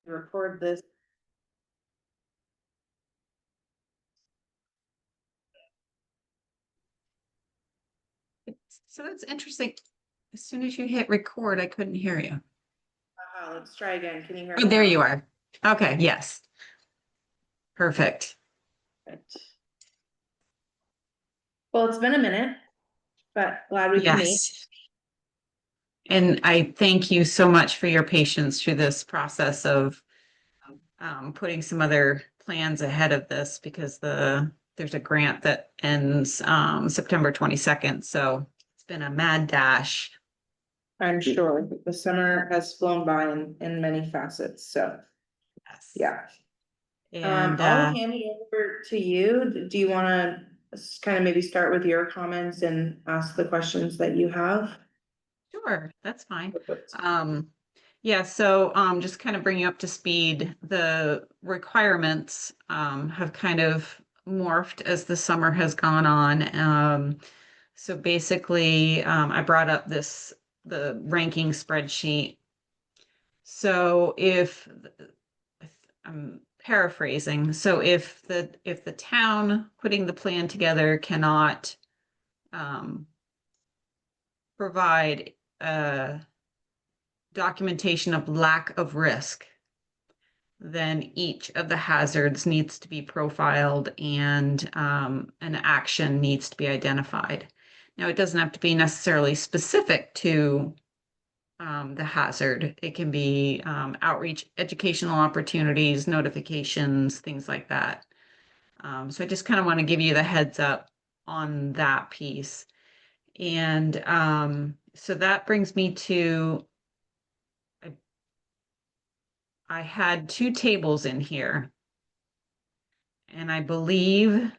record this. So that's interesting. As soon as you hit record, I couldn't hear you. Let's try again. Can you hear Oh, me there now? you are. Okay, yes. Perfect. Right. Well, it's been a minute, but glad we could meet. Yes. And I thank you so much for your patience through this process of putting some other plans ahead of this because there's a grant that ends September 22nd. So it's been a mad dash. I'm sure the summer has flown by in many facets, so Yes. yeah. And I'll hand it over to you. Do you want to kind of maybe start with your comments and ask the questions that you have? sure, that's fine. Yeah, so just kind of bring you up to speed. The requirements have kind of morphed as the summer has gone on. So basically, I brought up the ranking spreadsheet. So if I'm paraphrasing, so if the town putting the plan together cannot provide documentation of lack of risk, then each of the hazards needs to be profiled and an action needs to be identified. Now, it doesn't have to be necessarily specific to the hazard. It can be outreach, educational opportunities, notifications, things like that. So I just kind of want to give you the heads up on that piece. And so that brings me to I had two tables in here, and I believe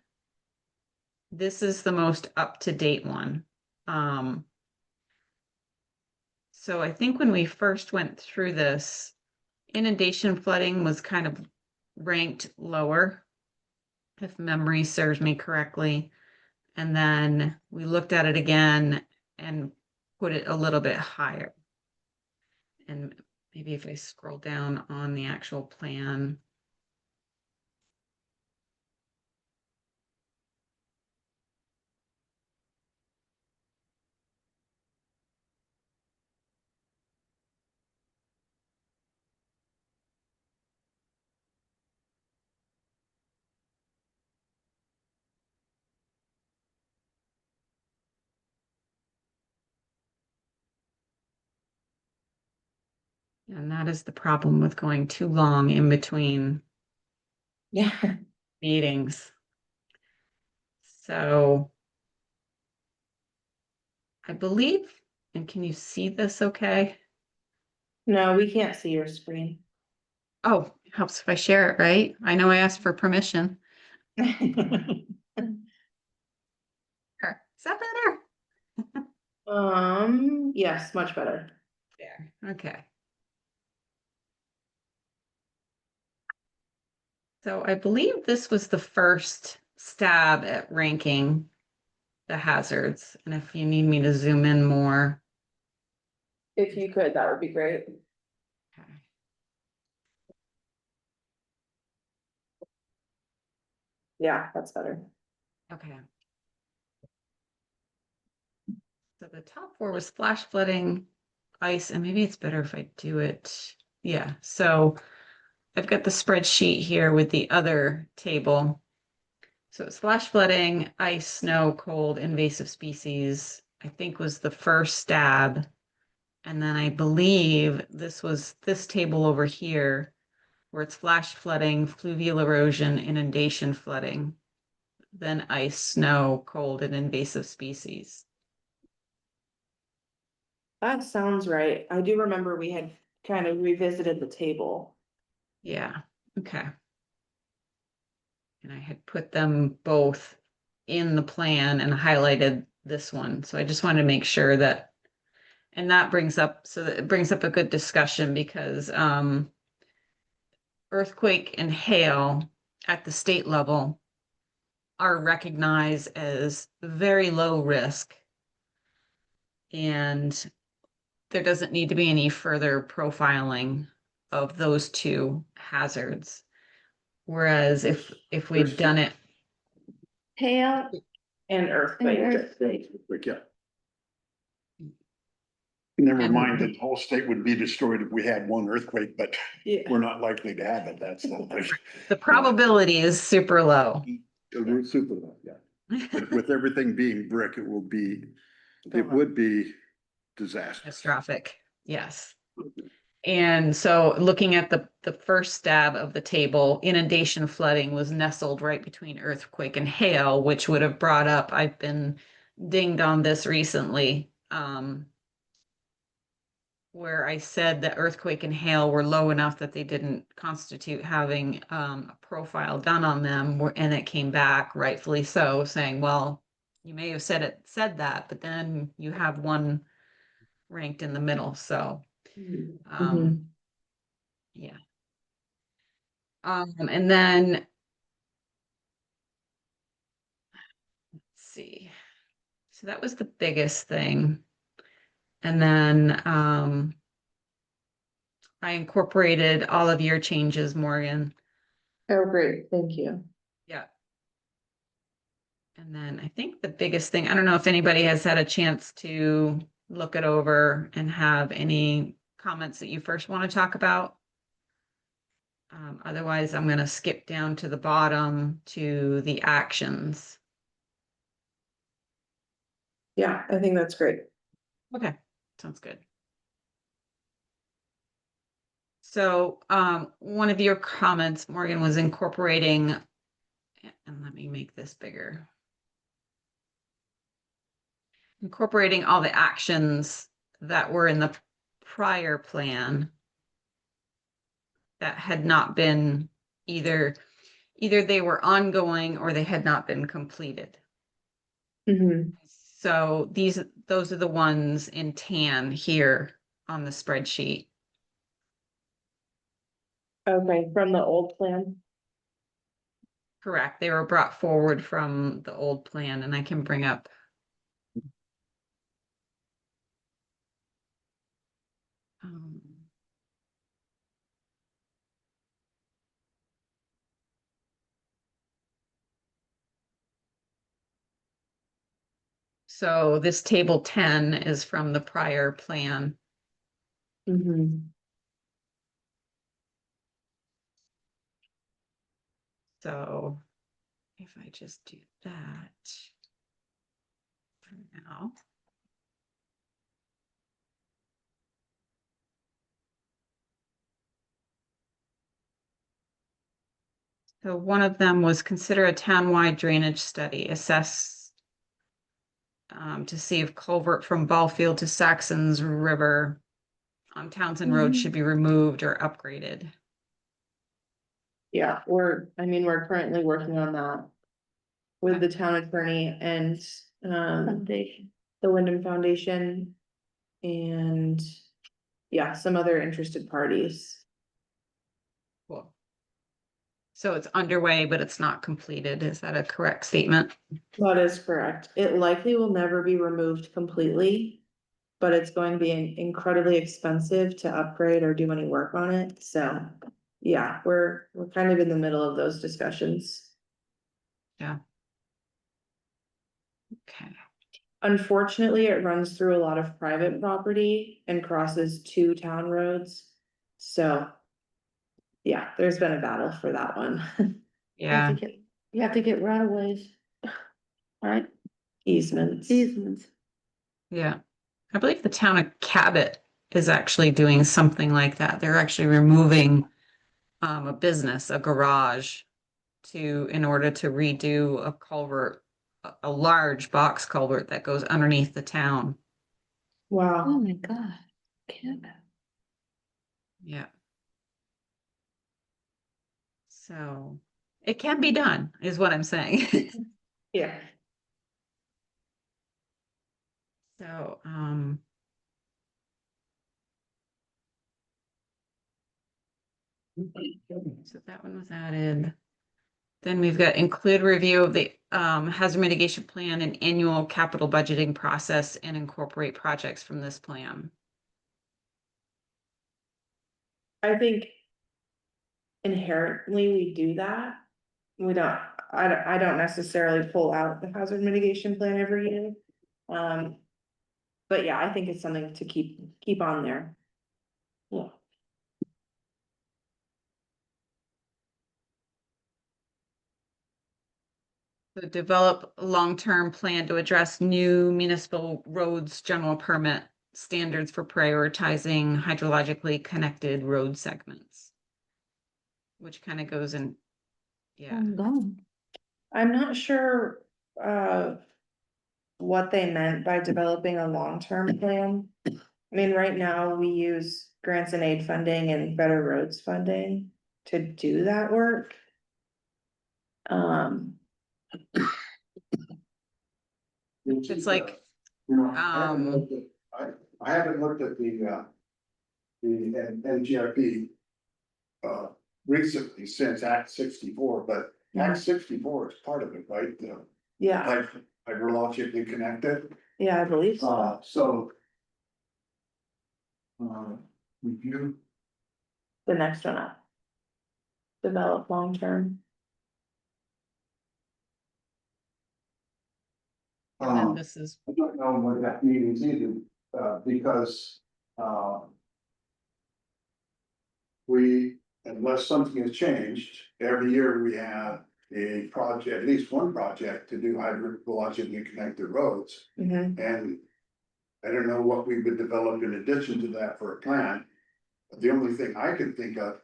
this is the most up-to-date one. So I think when we first went through this, inundation flooding was kind of ranked lower, if memory serves me correctly. And then we looked at it again and put it a little bit higher. And maybe if I scroll down on the actual plan. And that is the problem with going too long in between Yeah. meetings. So I believe, and can you see this okay? No, we can't see your screen. Oh, it helps if I share it, right? I know I asked for permission. Sure. Is that better? Yes, much better. There. Okay. So I believe this was the first stab at ranking the hazards. And if you need me to zoom in more. If you could, that would be great. Okay. Yeah, that's better. Okay. So the top four was flash flooding, ice, and maybe it's better if I do it. Yeah. So I've got the spreadsheet here with the other table. So it's flash flooding, ice, snow, cold, invasive species, I think was the first stab. And then I believe this was this table over here where it's flash flooding, fluvial erosion, inundation flooding, then ice, snow, cold, and invasive species. That sounds right. I do remember we had kind of revisited the table. Yeah. Okay. And I had put them both in the plan and highlighted this one. So I just wanted to make sure that, and that brings up, so that it brings up a good discussion because earthquake and hail at the state level are recognized as very low risk. And there doesn't need to be any further profiling of those two hazards. Whereas if we'd done it, Hail And and earthquake. earthquake. But yeah. Never And- mind, the whole state would be destroyed if we had one earthquake, but Yeah. we're not likely to have it. That's the thing. the probability is super low. We're super low, yeah. But with everything being brick, it would be disaster. Catastrophic, yes. And so looking at the first stab of the table, inundation flooding was nestled right between earthquake and hail, which would have brought up, I've been dinged on this recently, where I said that earthquake and hail were low enough that they didn't constitute having a profile done on them, and it came back rightfully so, saying, well, you may have said that, but then you have one ranked in the middle, so Mhm. yeah. And then let's see. So that was the biggest thing. And then I incorporated all of your changes, Morgan. Oh, great, thank you. Yeah. And then I think the biggest thing, I don't know if anybody has had a chance to look it over and have any comments that you first want to talk about. Otherwise, I'm going to skip down to the bottom to the actions. Yeah, I think that's great. Okay, sounds good. So one of your comments, Morgan, was incorporating, and let me make this bigger. Incorporating all the actions that were in the prior plan that had not been either they were ongoing or they had not been completed. Mhm. So those are the ones in tan here on the spreadsheet. Okay, from the old plan. Correct. They were brought forward from the old plan, and I can bring up. So this table 10 is from the prior plan. Mhm. So if I just do that for now. So one of them was consider a townwide drainage study, assess to see if culvert from Ballfield to Saxon's River on Townsend Road should be removed or upgraded. Yeah, we're currently working on that with the town attorney and Foundation. the Wyndham Foundation and yeah, some other interested parties. Cool. So it's underway, but it's not completed. Is that a correct statement? That is correct. It likely will never be removed completely, but it's going to be incredibly expensive to upgrade or do any work on it. So yeah, we're kind of in the middle of those discussions. Yeah. Okay. Unfortunately, it runs through a lot of private property and crosses two town roads. So yeah, there's been a battle for that one. Yeah. You have to get right of ways. Right, Easements. easements. Yeah. I believe the town of Cabot is actually doing something like that. They're actually removing a business, a garage, in order to redo a culvert, a large box culvert that goes underneath the town. Oh Wow. my God. Can't. Yeah. So it can be done, is what I'm saying. Yeah. So, so that one was added. Then we've got include review of the hazard mitigation plan and annual capital budgeting process and incorporate projects from this plan. I think inherently we do that. We don't, I don't necessarily pull out the hazard mitigation plan every year. But yeah, I think it's something to keep on there. Yeah. So develop a long-term plan to address new municipal roads general permit standards for prioritizing hydrologically connected road segments. Which kind of goes in, yeah. I'm done. I'm not sure, what they meant by developing a long-term plan. I mean, right now, we use grants and aid funding and better roads funding to do that work. It's like, You know, I haven't um, looked at, I haven't looked at the NGRP. Recently since Act 64, but Act 64 is part of it, right? Yeah, Hydrologically connected, yeah, I believe so. so. Review, The next one up. Develop long-term. and then um, this is, I don't know what that means either, because, we, unless something has changed, every year we have a project, at least one project to do hydrologically connected roads. Mhm. And I don't know what we would develop in addition to that for a plan. The only thing I can think of,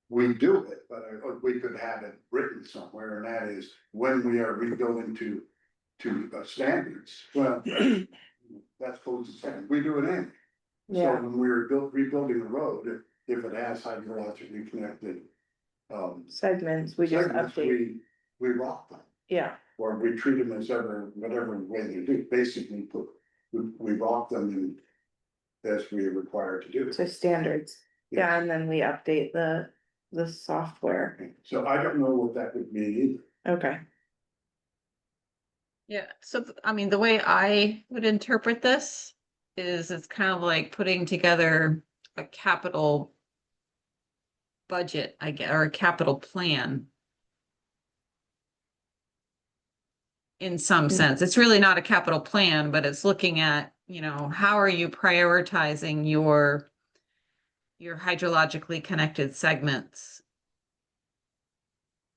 we do it, but we could have it written somewhere, and that is when we are rebuilding to standards. Well, that's close to standard, we do it in. So Yeah, when we're rebuilding the road, if it has hydrologically connected. segments, we just segments, update, we rock them, yeah, or we treat them as whatever way they do, basically we rock them and. As we are required to do. to standards. Yeah, and then we update the software. So I don't know what that would mean Okay. yeah, so I mean, the way I would interpret this is it's kind of like putting together a capital budget, I guess, or a capital plan. In some sense, it's really not a capital plan, but it's looking at, how are you prioritizing your hydrologically connected segments?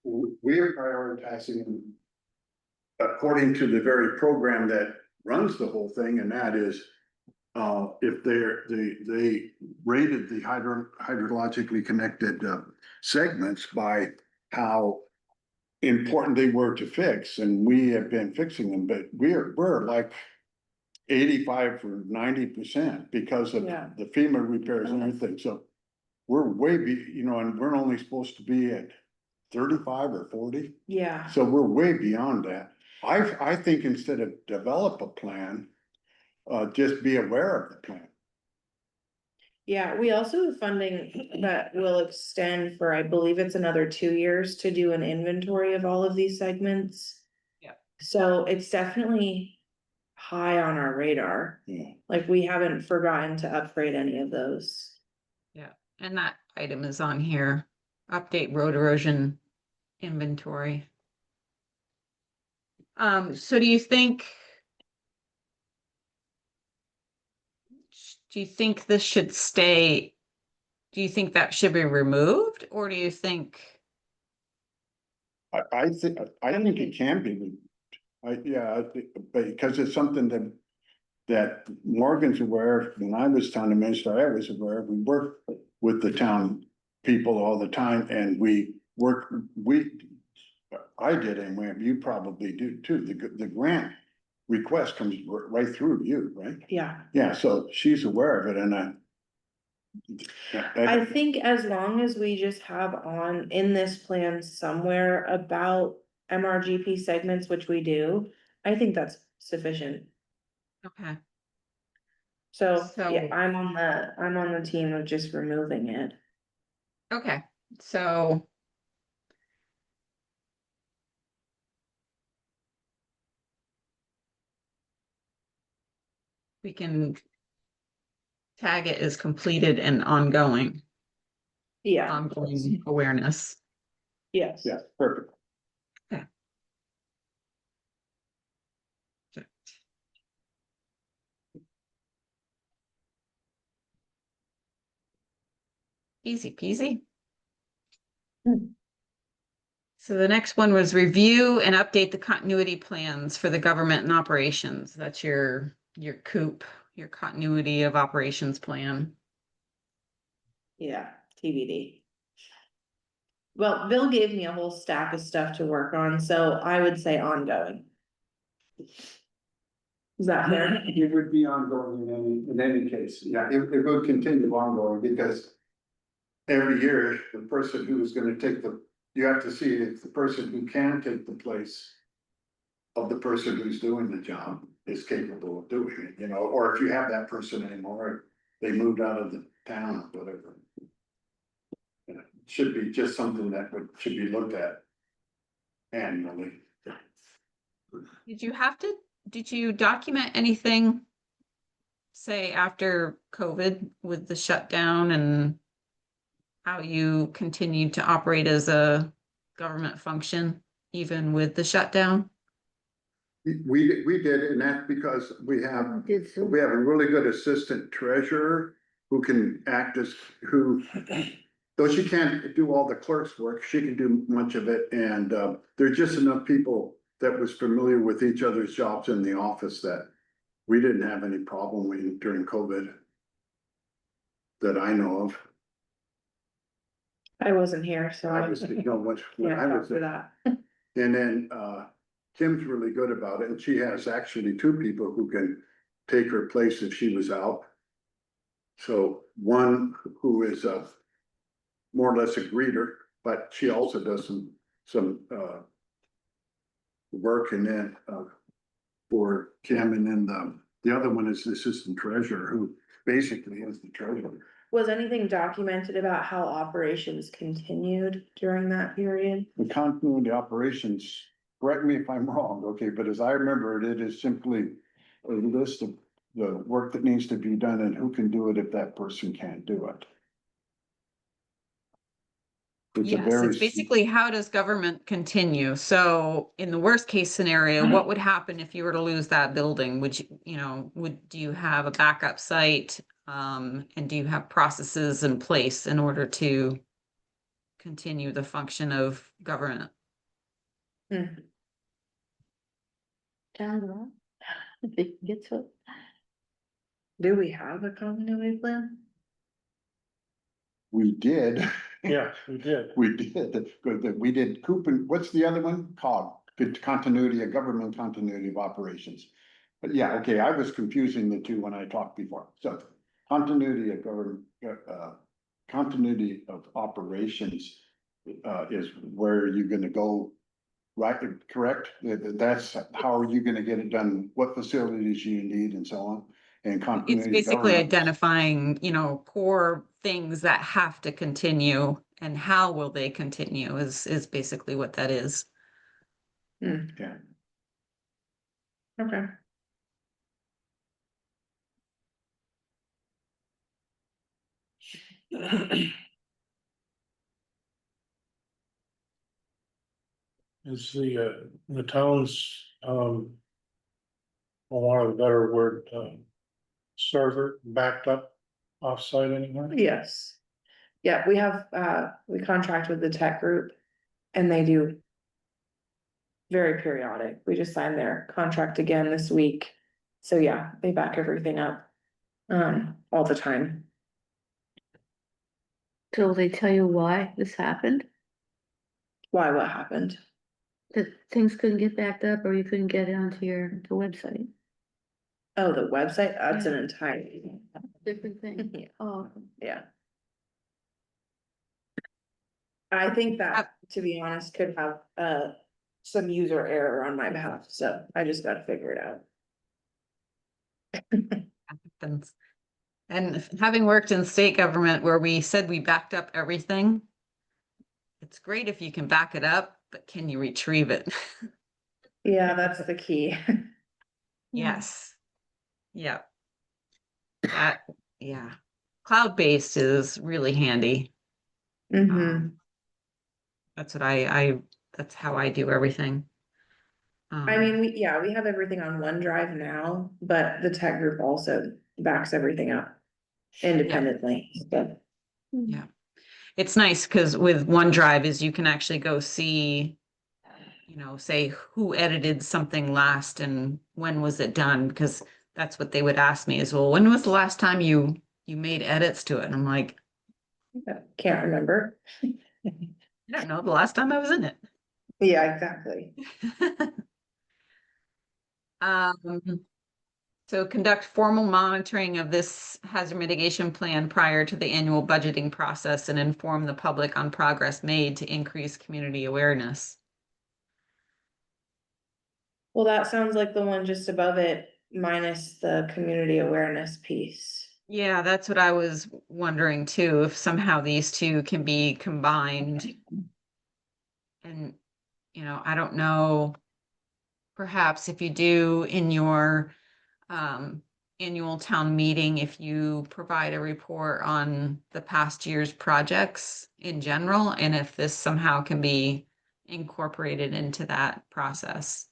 either. We are prioritizing. According to the very program that runs the whole thing, and that is. If they rated the hydrologically connected segments by how. Important they were to fix, and we have been fixing them, but we're like. 85 or 90% because of Yeah. the FEMA repairs and everything, so. We're and we're only supposed to be at 35 or 40, Yeah, so we're way beyond that. I think instead of develop a plan, just be aware of the plan. yeah, we also have funding that will extend for, I believe it's another 2 years to do an inventory of all of these segments. Yeah. So it's definitely high on our radar, Yeah. like we haven't forgotten to upgrade any of those. Yeah, and that item is on here. Update road erosion inventory. So do you think this should stay? Do you think that should be removed, or do you think? I think it can be removed. Because it's something that Morgan's aware of. When I was town administrator, I was aware of. We work with the town people all the time, and I did anyway, you probably do too. The grant request comes right through you, right? Yeah, Yeah, so she's aware of it, and I think as long as we just have on in this plan somewhere about MRGP segments, which we do, I think that's sufficient. Okay. So, So- yeah, I'm on the team of just removing it. Okay, so. We can tag it as completed and ongoing. Yeah. ongoing awareness. Yes. Yeah, perfect. Easy peasy. Hmm. So the next one was review and update the continuity plans for the government and operations. That's your COOP, your continuity of operations plan. Yeah, TBD. Well, Bill gave me a whole stack of stuff to work on, so I would say ongoing. Is that fair? It would be ongoing in any case, yeah, it would continue ongoing because every year, the person who is gonna take you have to see if the person who can take the place of the person who's doing the job is capable of doing it, you know, or if you have that person anymore, they moved out of the town or whatever. It should be just something that should be looked at annually. Did you document anything, say after COVID with the shutdown and how you continued to operate as a government function even with the shutdown? We did, and that's because we have a really good assistant treasurer who can act as, though she can't do all the clerk's work, she can do much of it, and there's just enough people that was familiar with each other's jobs in the office that we didn't have any problem with during COVID that I know of. I wasn't here, so I I was, you know, when can't I talk was for there. that. And then Kim's really good about it, and she has actually two people who can take her place if she was out. So one who is more or less a greeter, but she also does some work, and then for Kim, and then the other one is the assistant treasurer who basically is the treasurer. Was anything documented about how operations continued during that period? The continuity operations, correct me if I'm wrong, okay, but as I remember it, it is simply a list of the work that needs to be done and who can do it if that person can't do it. It's a Yes, very it's basically how does government continue? So in the worst case scenario, what would happen if you were to lose that building? Would do you have a backup site? And do you have processes in place in order to continue the function of government? Hmm. Down the road. If it gets it. Do we have a continuity plan? We did. Yeah, we did. We did, we did Coop, and what's the other one? Good continuity of government, continuity of operations. But yeah, okay, I was confusing the two when I talked before, so continuity of government, continuity of operations. Is where you're gonna go, right, correct? That's how are you gonna get it done, what facilities you need and so on. And It's continuity of basically government. identifying, core things that have to continue and how will they continue is basically what that is. Hmm, Yeah. okay. Is the town's, for want of a better word, server backed up offsite anywhere? Yes. Yeah, we have, we contract with the tech group and they do very periodic. We just signed their contract again this week. So yeah, they back everything up, all the time. So they tell you why this happened? Why, what happened? That things couldn't get backed up or you couldn't get onto the website? Oh, the website, that's an Yeah. entire, Different thing. Yeah. Oh, yeah. I think that, to be honest, could have, some user error on my behalf, so I just gotta figure it out. Happens. And having worked in state government where we said we backed up everything, it's great if you can back it up, but can you retrieve it? Yeah, that's the key. Yes. Yep. That, yeah. Cloud-based is really handy. Mhm. That's what that's how I do everything. I mean, we have everything on OneDrive now, but the tech group also backs everything up independently, but. Yeah. It's nice because with OneDrive is you can actually go see, say who edited something last and when was it done? Because that's what they would ask me is, well, when was the last time you made edits to it? And I'm like, Can't remember. I don't know, the last time I was in it. Yeah, exactly. Um, so conduct formal monitoring of this hazard mitigation plan prior to the annual budgeting process and inform the public on progress made to increase community awareness. Well, that sounds like the one just above it, minus the community awareness piece. Yeah, that's what I was wondering too, if somehow these two can be combined. And, I don't know, perhaps if you do in your annual town meeting, if you provide a report on the past year's projects in general, and if this somehow can be incorporated into that process.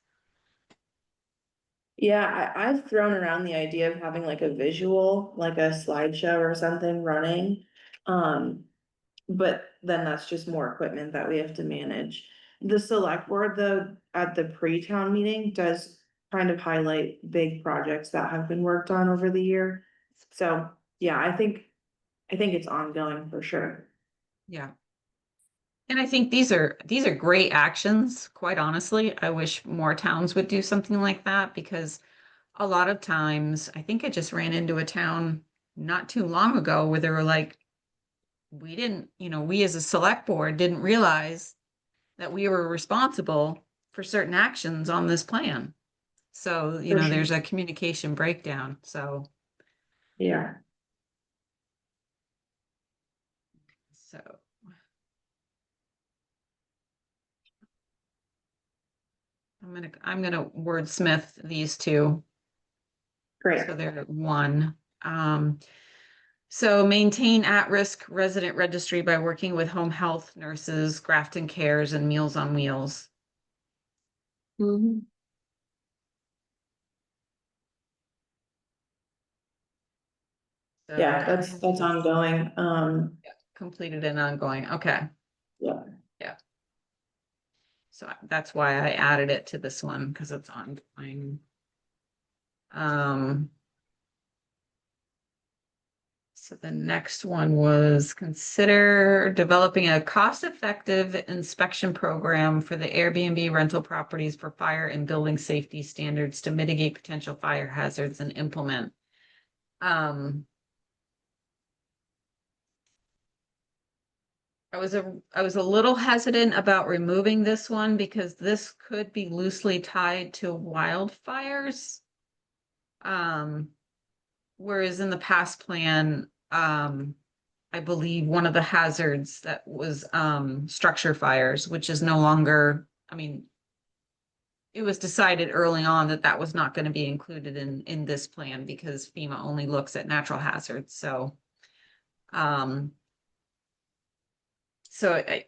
Yeah, I've thrown around the idea of having like a visual, like a slideshow or something running. But then that's just more equipment that we have to manage. The select board, though, at the pre-town meeting does kind of highlight big projects that have been worked on over the year. So, yeah, I think it's ongoing for sure. Yeah. And I think these are great actions, quite honestly. I wish more towns would do something like that because a lot of times, I think I just ran into a town not too long ago where they were like, we didn't, we as a select board didn't realize that we were responsible for certain actions on this plan. So, For sure. there's a communication breakdown. So, Yeah, so I'm gonna wordsmith these two. great. So they're one. So maintain at-risk resident registry by working with home health nurses, Grafton Cares, and Meals on Wheels. Mhm. So Yeah, that's ongoing. completed and ongoing. Okay. Yeah. Yeah. So that's why I added it to this one because it's ongoing. So the next one was consider developing a cost-effective inspection program for the Airbnb rental properties for fire and building safety standards to mitigate potential fire hazards and implement. I was a little hesitant about removing this one because this could be loosely tied to wildfires. Whereas in the past plan, I believe one of the hazards that was structure fires, which is no longer, I mean, it was decided early on that that was not going to be included in this plan because FEMA only looks at natural hazards. So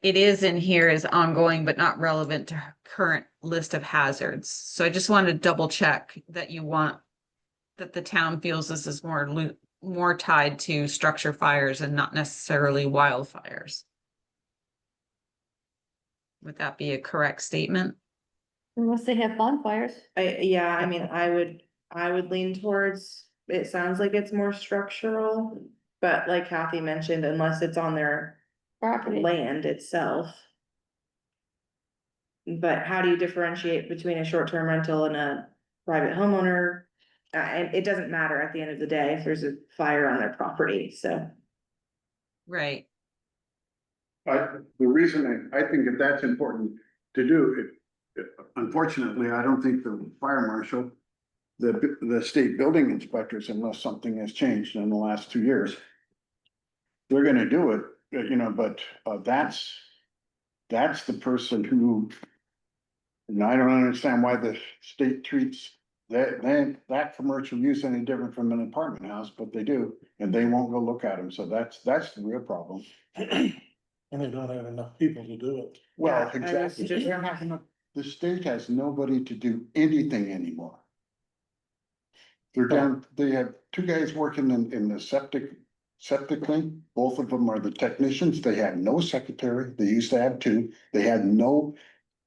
it is in here as ongoing, but not relevant to current list of hazards. So I just wanted to double check that that the town feels this is more tied to structure fires and not necessarily wildfires. Would that be a correct statement? Unless they have bonfires. Yeah, I mean, I would lean towards, it sounds like it's more structural, but like Kathy mentioned, unless it's on their Property. land itself. But how do you differentiate between a short-term rental and a private homeowner? And it doesn't matter at the end of the day if there's a fire on their property, so. Right. The reason I think that that's important to do, unfortunately, I don't think the fire marshal, the state building inspectors, unless something has changed in the last 2 years, they're gonna do it, but that's the person who, and I don't understand why the state treats that commercial use any different from an apartment house, but they do, and they won't go look at them, so that's the real problem. And they don't have enough people to do it. Well, Yeah, I was exactly. just- They don't have enough- The state has nobody to do anything anymore. They're down, they have two guys working in the septic thing. Both of them are the technicians. They had no secretary. They used to have two. They had no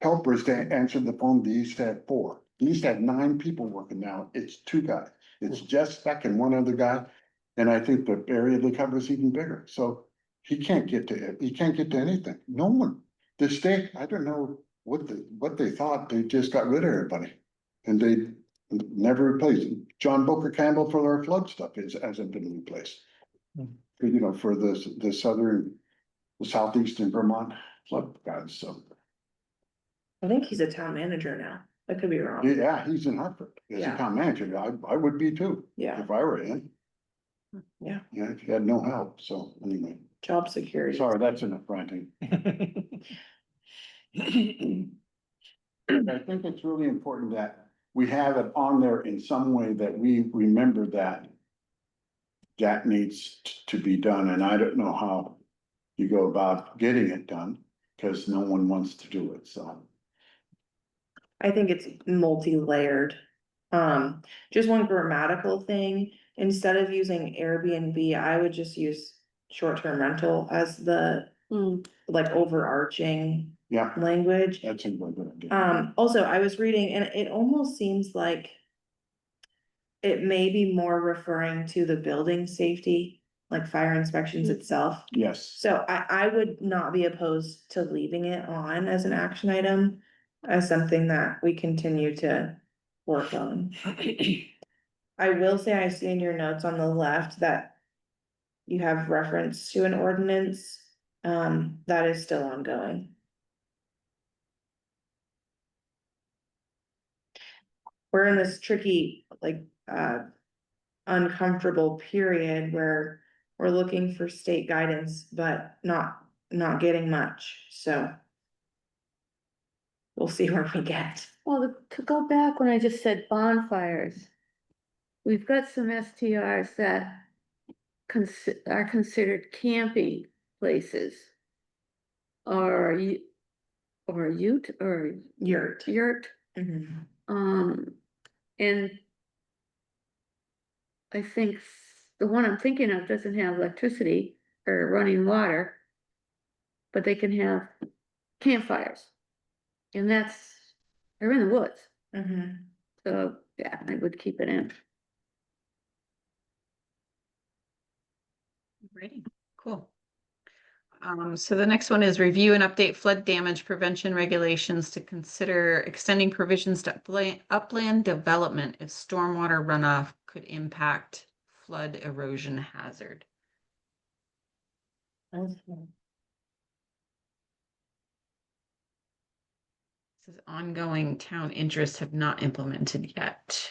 helpers to answer the phone. They used to have four. They used to have 9 people working now. It's 2 guys. It's Jeff Beck and one other guy. And I think the area they cover is even bigger. So he can't get to it. He can't get to anything. No one. The state, I don't know what they thought. They just got rid of everybody. And they never replaced it. John Booker Campbell for our flood stuff hasn't been replaced. Hmm. You know, for the southern, the southeastern Vermont flood guys, so. I think he's a town manager now. I could be wrong. Yeah, he's in Hartford as a Yeah. town manager. I would be too, Yeah, if I were in. yeah, Yeah, he had no help, so anyway, job security. sorry, that's enough ranting. I think it's really important that we have it on there in some way that we remember that. That needs to be done, and I don't know how you go about getting it done, because no one wants to do it, so. I think it's multi-layered. Just one grammatical thing, instead of using Airbnb, I would just use short-term rental as the Hmm, like overarching Yeah, language. that's a good idea. Also, I was reading and it almost seems like it may be more referring to the building safety, like fire inspections itself. Yes, So I would not be opposed to leaving it on as an action item, as something that we continue to work on. I will say I see in your notes on the left that you have reference to an ordinance, that is still ongoing. We're in this tricky, like, uncomfortable period where we're looking for state guidance, but not getting much, so. We'll see where we get. well, to go back when I just said bonfires. We've got some STRs that are considered camping places. Or you, or a ute, or Yurt. yurt, Mhm. and. I think the one I'm thinking of doesn't have electricity or running water. But they can have campfires. And they're in the woods, Mhm. so yeah, I would keep it in. Great, cool. So the next one is review and update flood damage prevention regulations to consider extending provisions to upland development if stormwater runoff could impact flood erosion hazard. This is ongoing town interests have not implemented yet.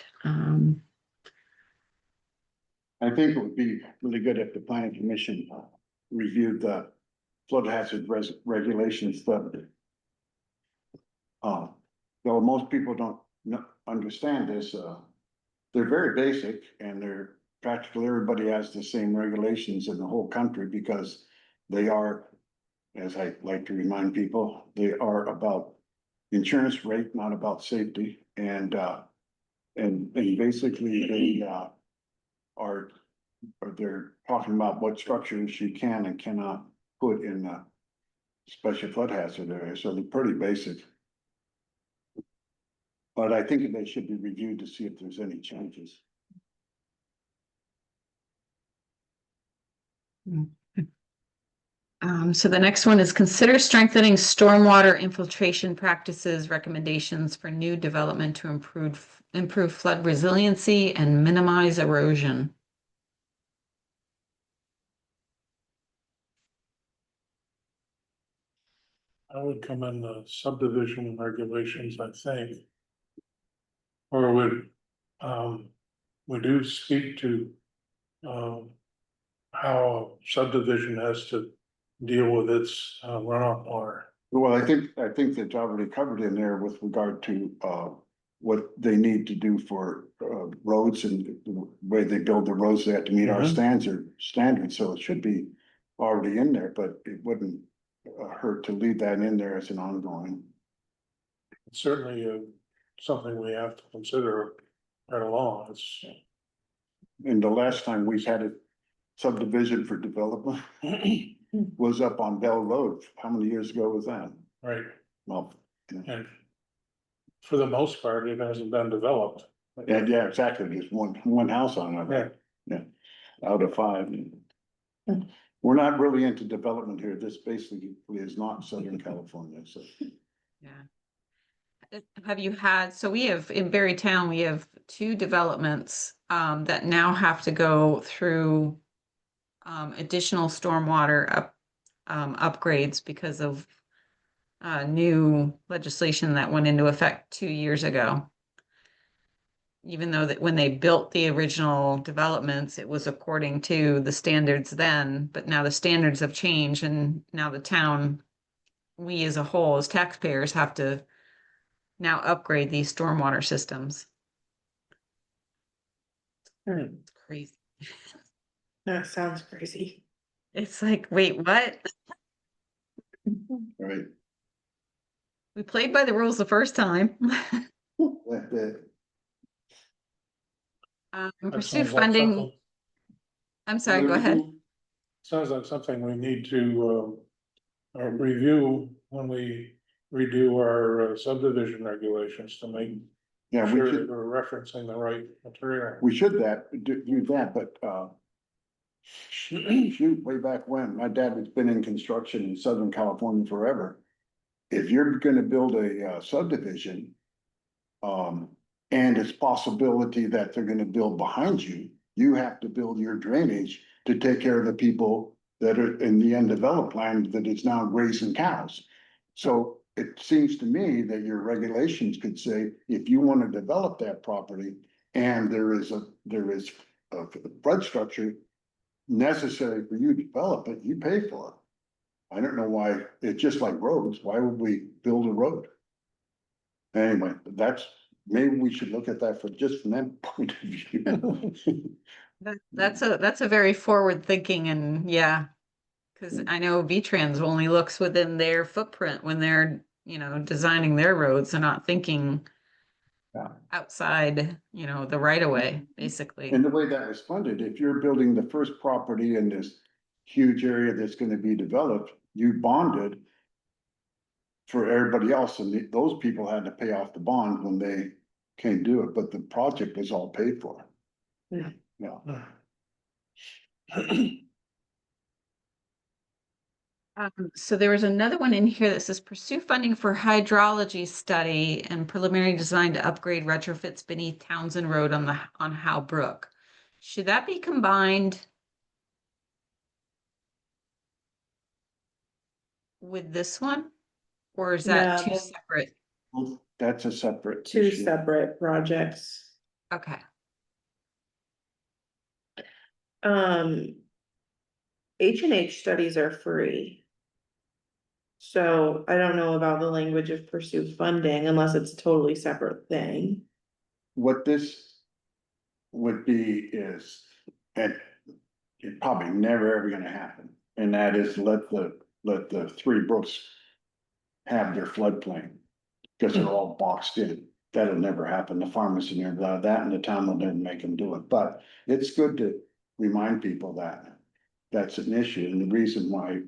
I think it would be really good if the planning commission reviewed the flood hazard regulations, but. Though most people don't understand this, they're very basic and they're practically everybody has the same regulations in the whole country because they are, as I like to remind people, they are about insurance rate, not about safety. And basically they, are they're talking about what structures you can and cannot put in a special flood hazard area, so they're pretty basic. But I think they should be reviewed to see if there's any changes. So the next one is consider strengthening stormwater infiltration practices recommendations for new development to improve flood resiliency and minimize erosion. I would come in the subdivision regulations, I think. Or would you speak to, how a subdivision has to deal with its runoff water? Well, I think that's already covered in there with regard to, what they need to do for, roads and the way they build the roads, they have to meet our Mhm. standards, so it should be already in there, but it wouldn't hurt to leave that in there as an ongoing. Certainly, something we have to consider right along, it's. And the last time we had a subdivision for development was up on Bell Road. How many years ago was that? Right, Well, and for the most part, it hasn't been developed. yeah, exactly. There's one house on it. Yeah. Out of 5. We're not really into development here. This basically is not Southern California, so. Yeah. Have you had, so we have, in Berry Town, we have 2 developments that now have to go through additional stormwater upgrades because of new legislation that went into effect 2 years ago. Even though that when they built the original developments, it was according to the standards then, but now the standards have changed and now the town, we as a whole, as taxpayers, have to now upgrade these stormwater systems. It's crazy. That sounds crazy. It's like, wait, what? Right. We played by the rules the first time. That- That Pursue sounds like funding. something- I'm sorry, go ahead. Sounds like something we need to, review when we redo our subdivision regulations to make Yeah, we sure that should, we're referencing the right material. we should do that, but, shoot, way back when, my dad has been in construction in Southern California forever. If you're gonna build a subdivision, and it's possibility that they're gonna build behind you, you have to build your drainage to take care of the people that are in the undeveloped land that is now grazing cows. So it seems to me that your regulations could say, if you wanna develop that property and there is a flood structure necessary for you to develop it, you pay for it. I don't know why, it's just like roads, why would we build a road? Anyway, maybe we should look at that from that point of view. That's a very forward thinking and yeah. Cause I know V-Trans only looks within their footprint when they're, designing their roads. They're not thinking Yeah. outside, the right of way, basically. And the way that was funded, if you're building the first property in this huge area that's gonna be developed, you bonded for everybody else, and those people had to pay off the bond when they came do it, but the project was all paid for. Yeah. Yeah. So there was another one in here that says pursue funding for hydrology study and preliminary design to upgrade retrofits beneath Townsend Road on Howe Brook. Should that be combined with this one? Or is that No. 2 separate? That's a separate 2 issue. separate projects. Okay. H&H studies are free. So I don't know about the language of pursue funding unless it's a totally separate thing. What this would be is, and it's probably never ever gonna happen, and that is let the 3 brooks have their floodplain. Cause they're all boxed in. That'll never happen. The farmers will never allow that, and the town will never make them do it, but it's good to remind people that that's an issue, and the reason why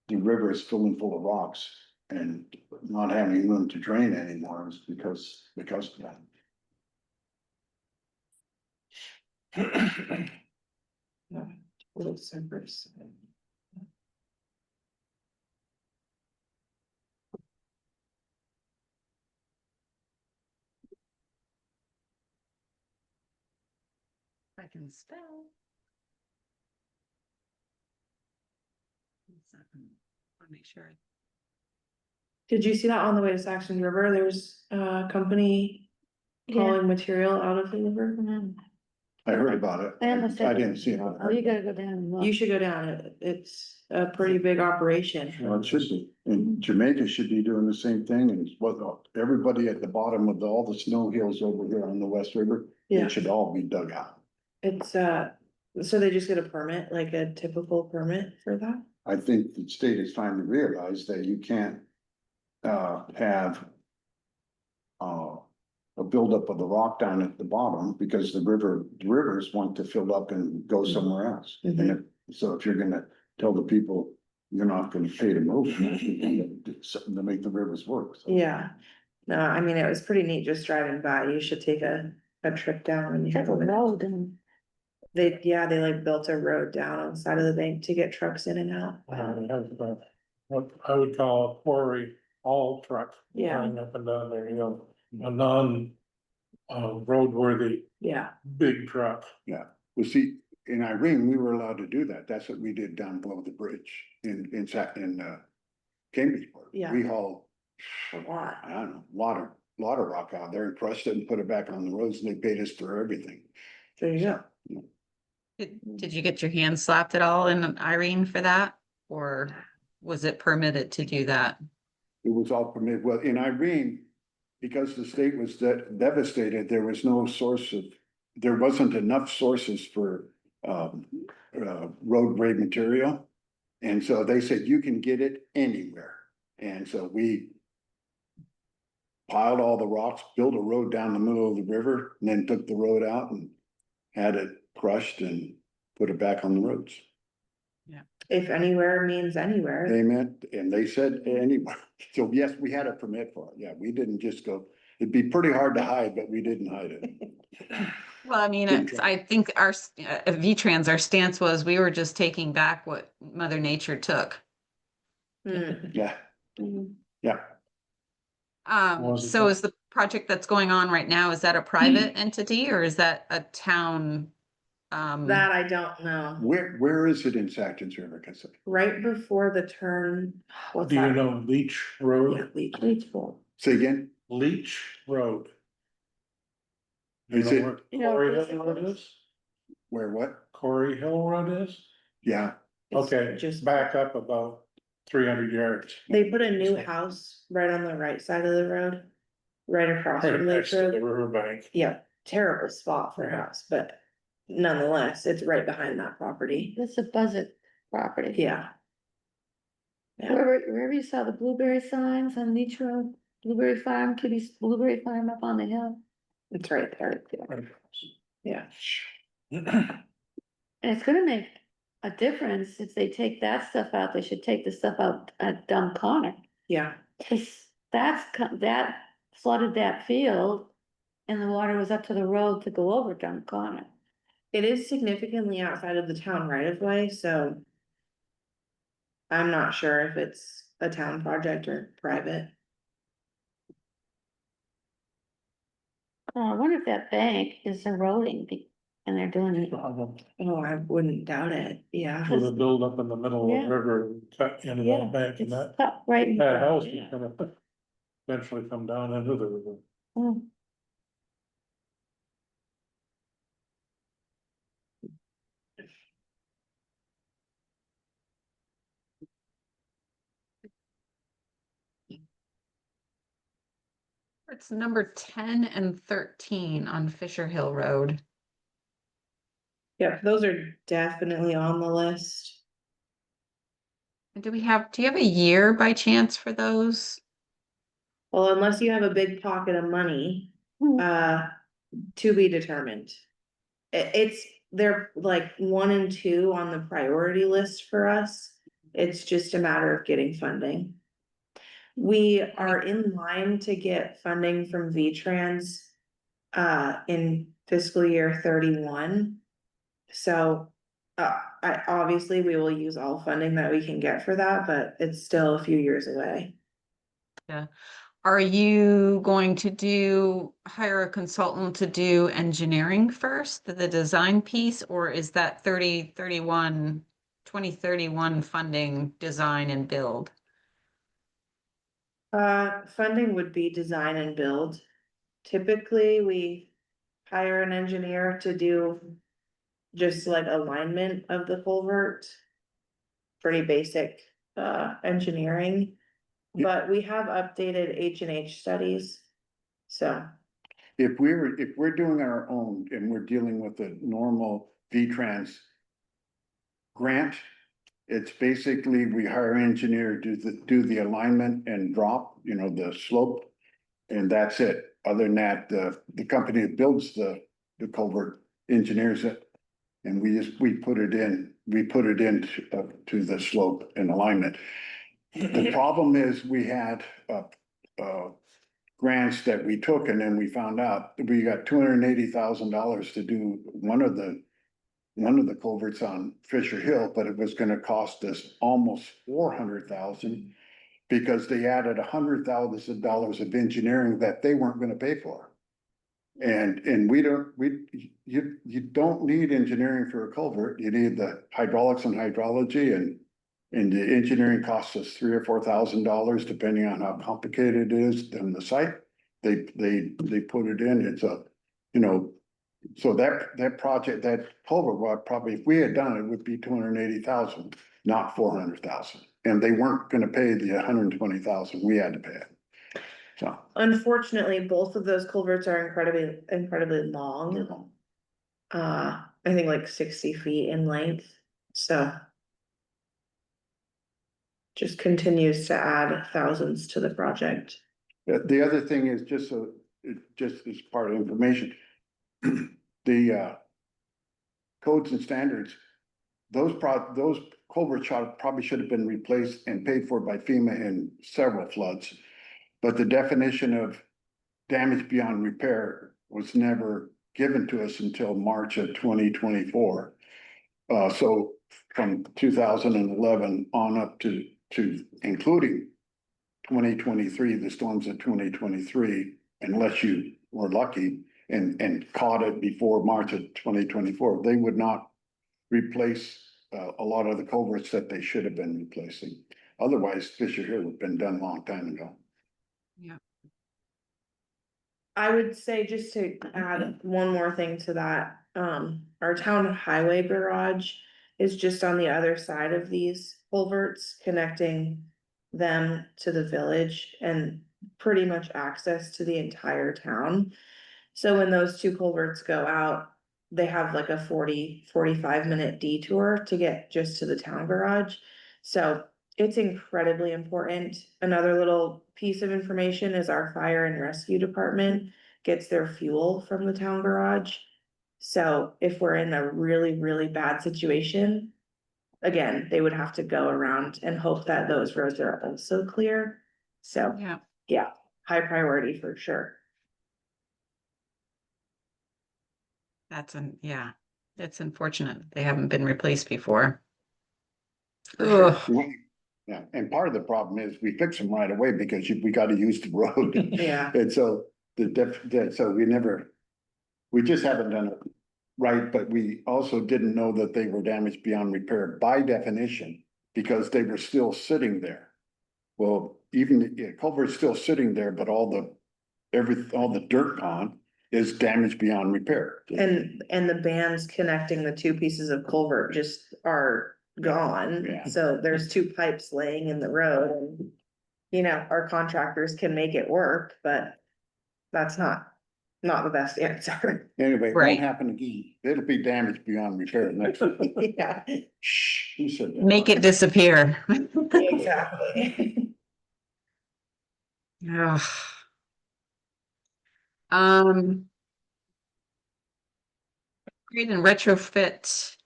the river is filling full of rocks and not having room to drain anymore is because of that. Totally separate. If I can spell. I'll make sure. Did you see that on the way to Saxon River? There's a company Yeah. hauling material out of the river. I heard about it. I almost said- I didn't see it. Oh, you gotta go down and look. You should go down. It's a pretty big operation. Well, it should be, and Jamaica should be doing the same thing, and what, everybody at the bottom of all the snow hills over here on the West River, Yeah. it should all be dug out. It's so they just get a permit, like a typical permit for that? I think the state is finally realized that you can't have a buildup of the rock down at the bottom because the rivers want to fill up and go somewhere else. And so if you're gonna tell the people you're not gonna pay to move, do something to make the rivers work. So. Yeah, no, I mean, it was pretty neat just driving by. You should take a trip down and you Have have a road and they like built a road down on the side of the bank to get trucks in and out. What I would call a quarry haul truck. Yeah. Going up and down there, you know, a non. Roadworthy Yeah, big truck. Yeah, well, see, in Irene, we were allowed to do that. That's what we did down below the bridge in Cambridgeport. Yeah. We hauled, a lot. I don't know, lot of rock out there and crushed it and put it back on the roads and they paid us for everything. There you go. Did you get your hand slapped at all in Irene for that? Or was it permitted to do that? It was all permitted. Well, in Irene, because the state was devastated, there was no source of, there wasn't enough sources for road grade material. And so they said, you can get it anywhere. And so we piled all the rocks, built a road down the middle of the river, and then took the road out and had it crushed and put it back on the roads. If anywhere means anywhere. They meant, and they said anywhere. So yes, we had a permit for it. Yeah, we didn't just go, it'd be pretty hard to hide, but we didn't hide it. Well, I mean, Good try. I think our V-Trans, our stance was we were just taking back what Mother Nature took. Hmm. Yeah, yeah. Was it So that- is the project that's going on right now, is that a private entity or is that a town? That I don't know. Where is it in Saxon's River? Cause Right before the turn, what's Do you that? know Leach Yeah, Road? Leachville. say again, Leach Road. You Is know it- where You know, Corey it's- Hill Road is? where what? Corey Hill Road is? Yeah, It's Okay, just- back up about 300 yards. They put a new house right on the right side of the road, right across Right from Lake next to the Road. riverbank. Yeah, terrible spot for a house, but nonetheless, it's right behind that property. That's a Buzzard property. Yeah. Yeah, Wherever you saw the blueberry signs on Leach Road, Blueberry Farm, Kitty's Blueberry Farm up on the hill. it's right there. Yeah, And it's gonna make a difference if they take that stuff out, they should take the stuff out at Dumb Corner. yeah, Cause that flooded that field and the water was up to the road to go over Dumb Corner. it is significantly outside of the town right of way, so. I'm not sure if it's a town project or private. I wonder if that bank is eroding and they're doing it. Oh, I wouldn't doubt it, yeah. With a buildup in the middle of Yeah. the river, and cut into Yeah, that bank and it's that, cut right. in that front. house is gonna eventually come down into the river. Mm. It's number 10 and 13 on Fisher Hill Road. Yep, those are definitely on the list. And do you have a year by chance for those? Well, unless you have a big pocket of money, Hmm. to be determined. They're like 1 and 2 on the priority list for us. It's just a matter of getting funding. We are in line to get funding from V-Trans in fiscal year 31. So, obviously, we will use all funding that we can get for that, but it's still a few years away. Are you going to hire a consultant to do engineering first, the design piece, or is that 2031 funding design and build? Funding would be design and build. Typically, we hire an engineer to do just like alignment of the culvert. Pretty basic, engineering, but we have updated H&H studies. So, if we're doing our own and we're dealing with a normal V-Trans grant, It's basically, we hire an engineer, do the alignment and drop, you know, the slope. And that's it. Other than that, the company that builds the culvert engineers it. And we put it in to the slope and alignment. The problem is we had, grants that we took and then we found out that we got $280,000 to do one of the culverts on Fisher Hill, but it was gonna cost us almost 400,000 because they added $100,000 of engineering that they weren't gonna pay for. And you don't need engineering for a culvert. You need the hydraulics and hydrology and the engineering costs us $3,000 or $4,000 depending on how complicated it is than the site. They put it in, it's a, you know, so that project, that culvert, well, probably if we had done it, would be 280,000, not 400,000. And they weren't gonna pay the 120,000, we had to pay it. So, Unfortunately, both of those culverts are incredibly long. I think like 60 feet in length, so. Just continues to add thousands to the project. the other thing is just so, just as part of information. The codes and standards, those culverts probably should have been replaced and paid for by FEMA in several floods. But the definition of damage beyond repair was never given to us until March of 2024. So from 2011 on up to including 2023, the storms of 2023, unless you were lucky and caught it before March of 2024, they would not replace a lot of the culverts that they should have been replacing. Otherwise, Fisher Hill would have been done a long time ago. I would say, just to add one more thing to that, our town highway garage is just on the other side of these culverts, connecting them to the village and pretty much access to the entire town. So when those two culverts go out, they have like a 45 minute detour to get just to the town garage. So it's incredibly important. Another little piece of information is our fire and rescue department gets their fuel from the town garage. So if we're in a really, really bad situation, again, they would have to go around and hope that those roads are also clear. So, Yeah. yeah, high priority for sure. Yeah, it's unfortunate they haven't been replaced before. For sure. Ugh. Yeah, and part of the problem is we fix them right away because we gotta use the road. Yeah. And so so we just haven't done it right, but we also didn't know that they were damaged beyond repair by definition, because they were still sitting there. Well, even culvert's still sitting there, but all the dirt gone is damaged beyond repair. And the bands connecting the two pieces of culvert just are gone. Yeah. So there's two pipes laying in the road and, you know, our contractors can make it work, but that's not the best answer. Anyway, it Right. won't happen again. It'll be damaged beyond repair next. Yeah, Shh, who said that? Make it disappear. exactly. Ugh. Upgrade and retrofit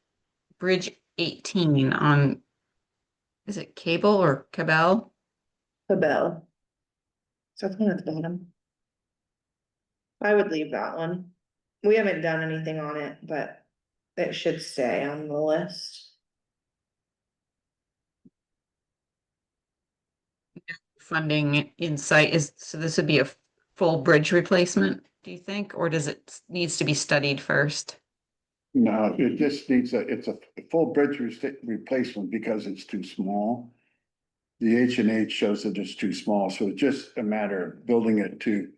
Bridge 18 on, is it Cable or Cabell? The bell. So it's one at the bottom. I would leave that one. We haven't done anything on it, but it should stay on the list. Funding insight is, so this would be a full bridge replacement, do you think, or does it needs to be studied first? No, it just needs it's a full bridge replacement because it's too small. The H&H shows that it's too small, so it's just a matter of building it to.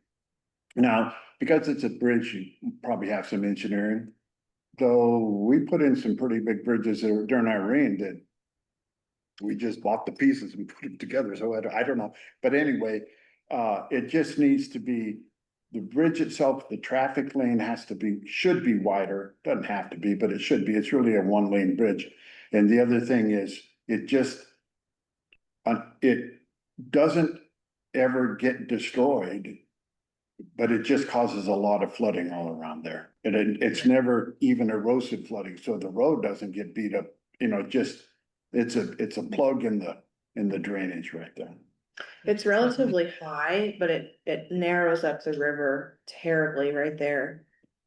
Now, because it's a bridge, you probably have some engineering. Though we put in some pretty big bridges during our reign that we just bought the pieces and put them together, so I don't know. But anyway, it just needs to be, the bridge itself, the traffic lane should be wider, doesn't have to be, but it should be. It's really a one-lane bridge. And the other thing is, it just, it doesn't ever get destroyed, but it just causes a lot of flooding all around there. And it's never even erosive flooding, so the road doesn't get beat up, just, it's a plug in the drainage right there. It's relatively high, but it narrows up the river terribly right there.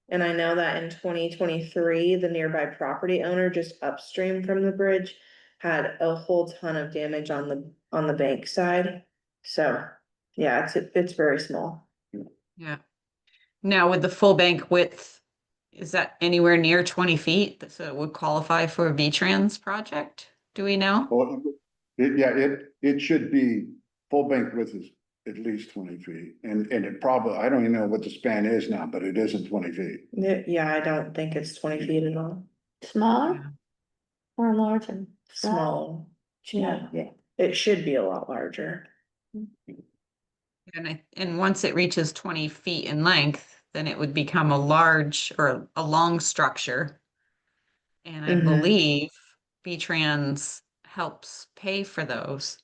And I know that in 2023, the nearby property owner just upstream from the bridge had a whole ton of damage on the bank side. So, yeah, it's very small. Yeah. Now with the full bank width, is that anywhere near 20 feet? So it would qualify for a V-Trans project? Do we know? Well, it should be, full bank width is at least 20 feet, and it probably, I don't even know what the span is now, but it isn't 20 feet. Yeah, I don't think it's 20 feet at all. Smaller Yeah. or larger? Small. Yeah. Yeah, it should be a lot larger. And once it reaches 20 feet in length, then it would become a large or a long structure. And I Mhm. believe V-Trans helps pay for those.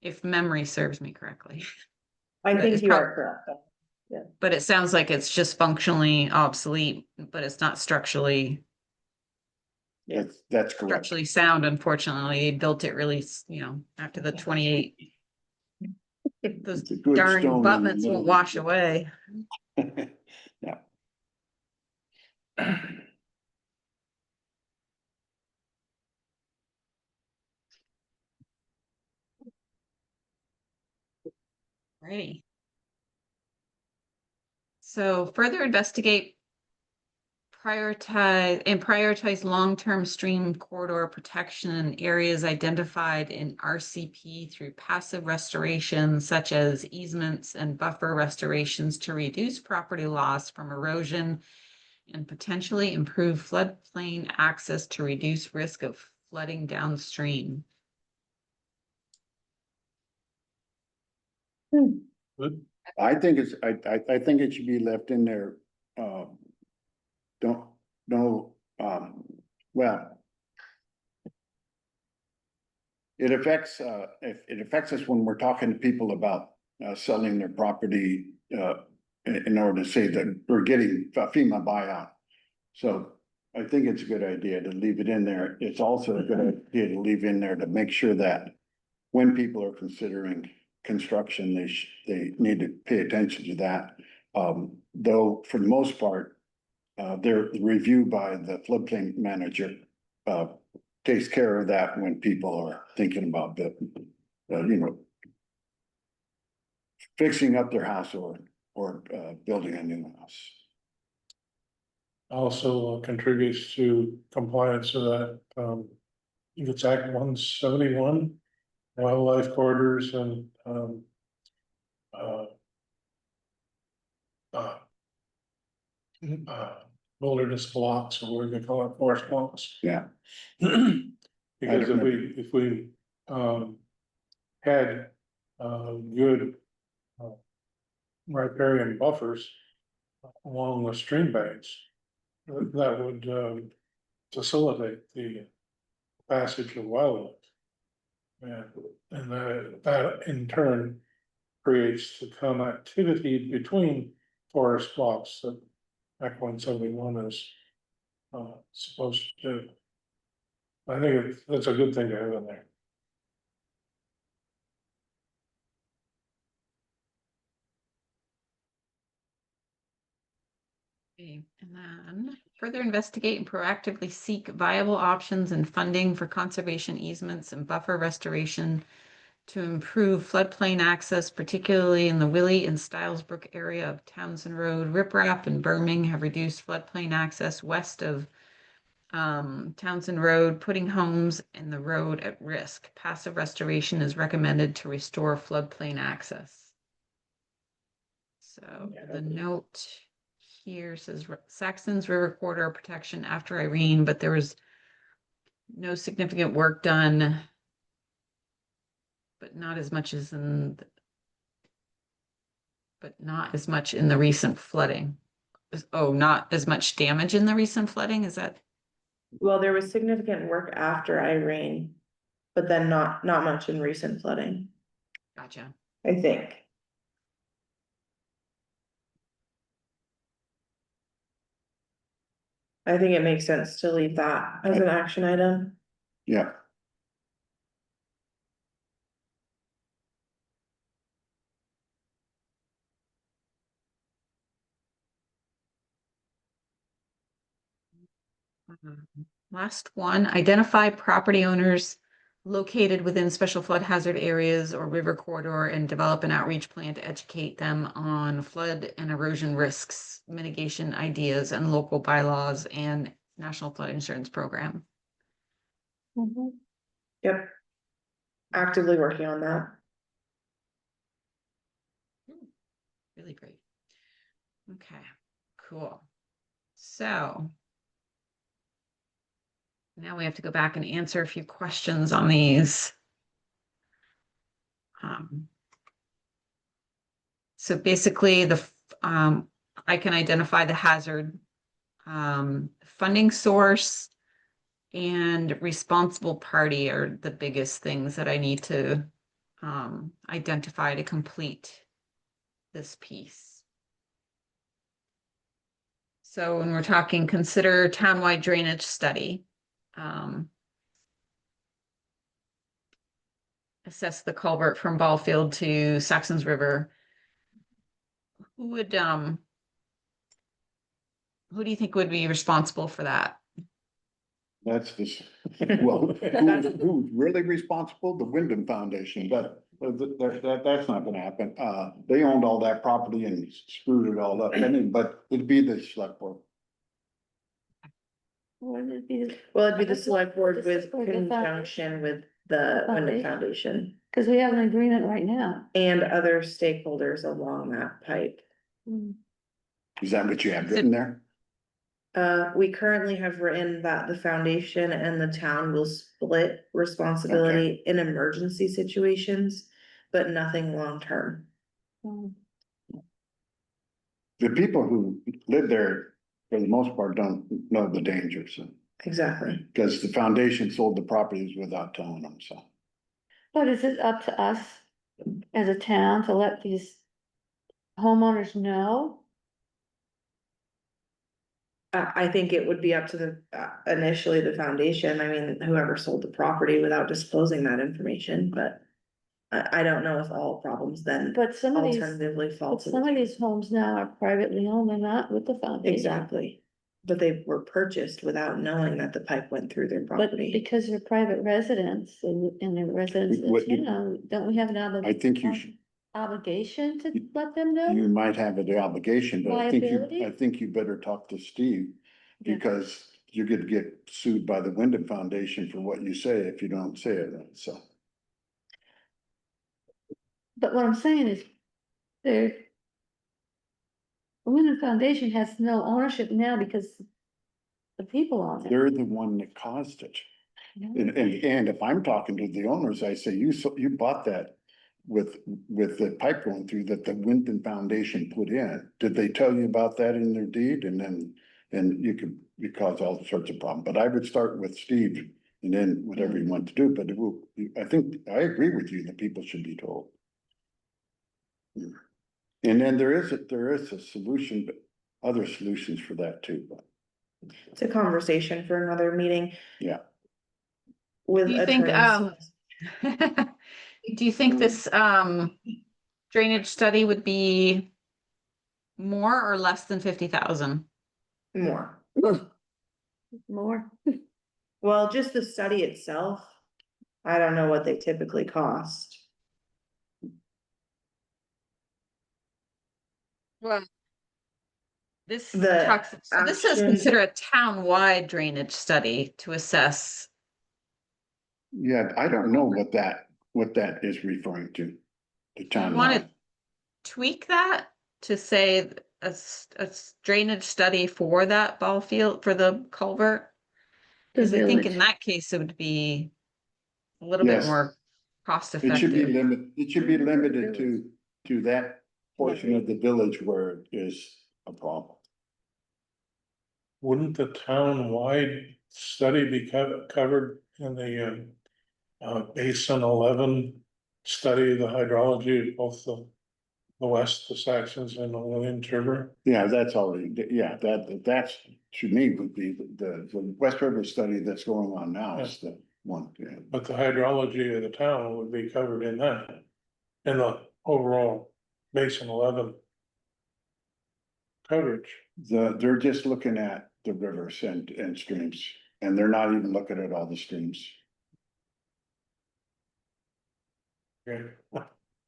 If memory serves me correctly. I But think it's you are correct. But it sounds like it's just functionally obsolete, but it's not structurally That's correct. sound, unfortunately. They built it really, after the 28. Those It's a good darn stone in the abutments middle. won't wash away. Yeah. Righty. So further investigate, prioritize long-term stream corridor protection in areas identified in RCP through passive restoration, such as easements and buffer restorations to reduce property loss from erosion and potentially improve floodplain access to reduce risk of flooding downstream. Good. I think I think it should be left in there, don't, no, well. It affects, it affects us when we're talking to people about, selling their property, in order to say that we're getting a FEMA buyout. So I think it's a good idea to leave it in there. It's also a good idea to leave in there to make sure that when people are considering construction, they need to pay attention to that. Though for the most part, their review by the floodplain manager, takes care of that when people are thinking about fixing up their house or building a new house. Also contributes to compliance of that, I think it's Act 171, wildlife corridors and, uh, uh, wilderness blocks, or what do they call it, forest blocks. Yeah. Because if we, had, good, riparian buffers along the stream banks, that would, facilitate the passage of wildlife. And that in turn creates the connectivity between forest blocks that Act 171 is, supposed to do. I think that's a good thing to have in there. Okay, and then further investigate and proactively seek viable options and funding for conservation easements and buffer restoration to improve floodplain access, particularly in the Willie and Stilesbrook area of Townsend Road. Riprap and berming have reduced floodplain access west of Townsend Road, putting homes and the road at risk. Passive restoration is recommended to restore floodplain access. So the note here says Saxon's River Corridor protection after Irene, but there was no significant work done, but not as much as not as much in the recent flooding. Oh, not as much damage in the recent flooding, is that? Well, there was significant work after Irene, but then not much in recent flooding, Gotcha. I think. I think it makes sense to leave that as an action item. Yeah, Last one, identify property owners located within special flood hazard areas or river corridor and develop an outreach plan to educate them on flood and erosion risks, mitigation ideas, and local bylaws and National Flood Insurance Program. Mhm. Yep. Actively working on that. Really great. Okay, cool. So now we have to go back and answer a few questions on these. So basically I can identify the hazard, funding source, and responsible party are the biggest things that I need to identify to complete this piece. So when we're talking, consider townwide drainage study. Assess the culvert from Ballfield to Saxon's River. Who do you think would be responsible for that? that's this, well, who's really responsible? The Wyndham Foundation, but that's not gonna happen. They owned all that property and screwed it all up. I mean, but it'd be the select board. Wouldn't it be, Well, it'd be the select board The with select board, the foundation. conjunction with the Wyndham Foundation. Foundation cause we have an agreement right now. and other stakeholders along that pipe. Mm. Is that what you have Is it- written there? We currently have written that the foundation and the town will split responsibility in emergency situations, but nothing long-term. Mm. The people who live there, for the most part, don't know the dangers, Exactly. because the foundation sold the properties without telling them, so. But is it up to us as a town to let these homeowners know? I think it would be up to the, initially the foundation, I mean, whoever sold the property without disclosing that information, but. I don't know if all problems then But some of these, alternatively fall but to. some the of these homes now are privately owned, they're not with the foundation. Exactly, but they were purchased without knowing that the pipe went through their But property. because they're private residents and they're residents of What the you- town, don't we have an I think you should, obligation to let them you know? might have the obligation, but Liability? I think you better talk to Steve. Yeah. Because you could get sued by the Wyndham Foundation for what you say if you don't say it, so. But what I'm saying is, they're. The Wyndham Foundation has no ownership now because the people on it. They're the one that caused it. And if I'm talking to the owners, I say, you bought that with the pipe going through that the Wyndham Foundation put in. Did they tell you about that in their deed? And you cause all sorts of problems. But I would start with Steve and then whatever you want to do, but I think, I agree with you that people should be told. And then there is a solution, but other solutions for that too, but. It's a conversation for another meeting. Yeah. With Do you think, attorneys. do you think this drainage study would be more or less than 50,000? More, More, well, just the study itself, I don't know what they typically cost. Well, this The talks, so this says action- consider a town-wide drainage study to assess. Yeah, I don't know what that is referring to. The town. Want to tweak that to say a drainage study for that ball field, for the culvert? the Because I think in village. that case, it would be a little bit Yes. more cost It should be effective. limited to that portion of the village where it is a problem. Wouldn't the town-wide study be covered in the Basin 11 study, the hydrology of both the west, the Saxons and the Williams River? Yeah, that's already, yeah, that's, to me, would be the West River study that's going on now is the one, yeah. But the hydrology of the town would be covered in that, in the overall Basin 11 coverage. They're just looking at the rivers and streams, and they're not even looking at all the streams. Okay.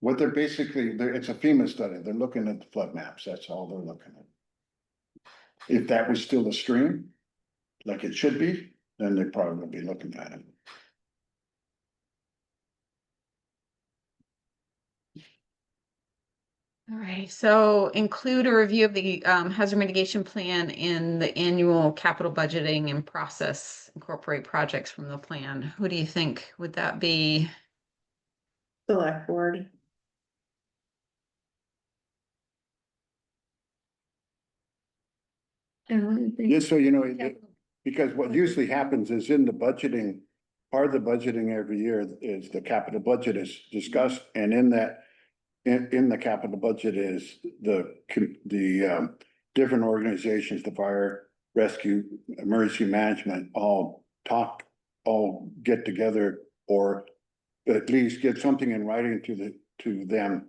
What they're basically, it's a FEMA study, they're looking at the flood maps, that's all they're looking at. If that was still a stream, like it should be, then they'd probably be looking at it. All right, so include a review of the hazard mitigation plan in the annual capital budgeting and process, incorporate projects from the plan. Who do you think would that be? Select board. And what do you think? Just so you know, Capital. because what usually happens is in the budgeting, part of the budgeting every year is the capital budget is discussed, and in that. In the capital budget is the different organizations, the fire, rescue, emergency management, all get together. Or at least get something in writing to them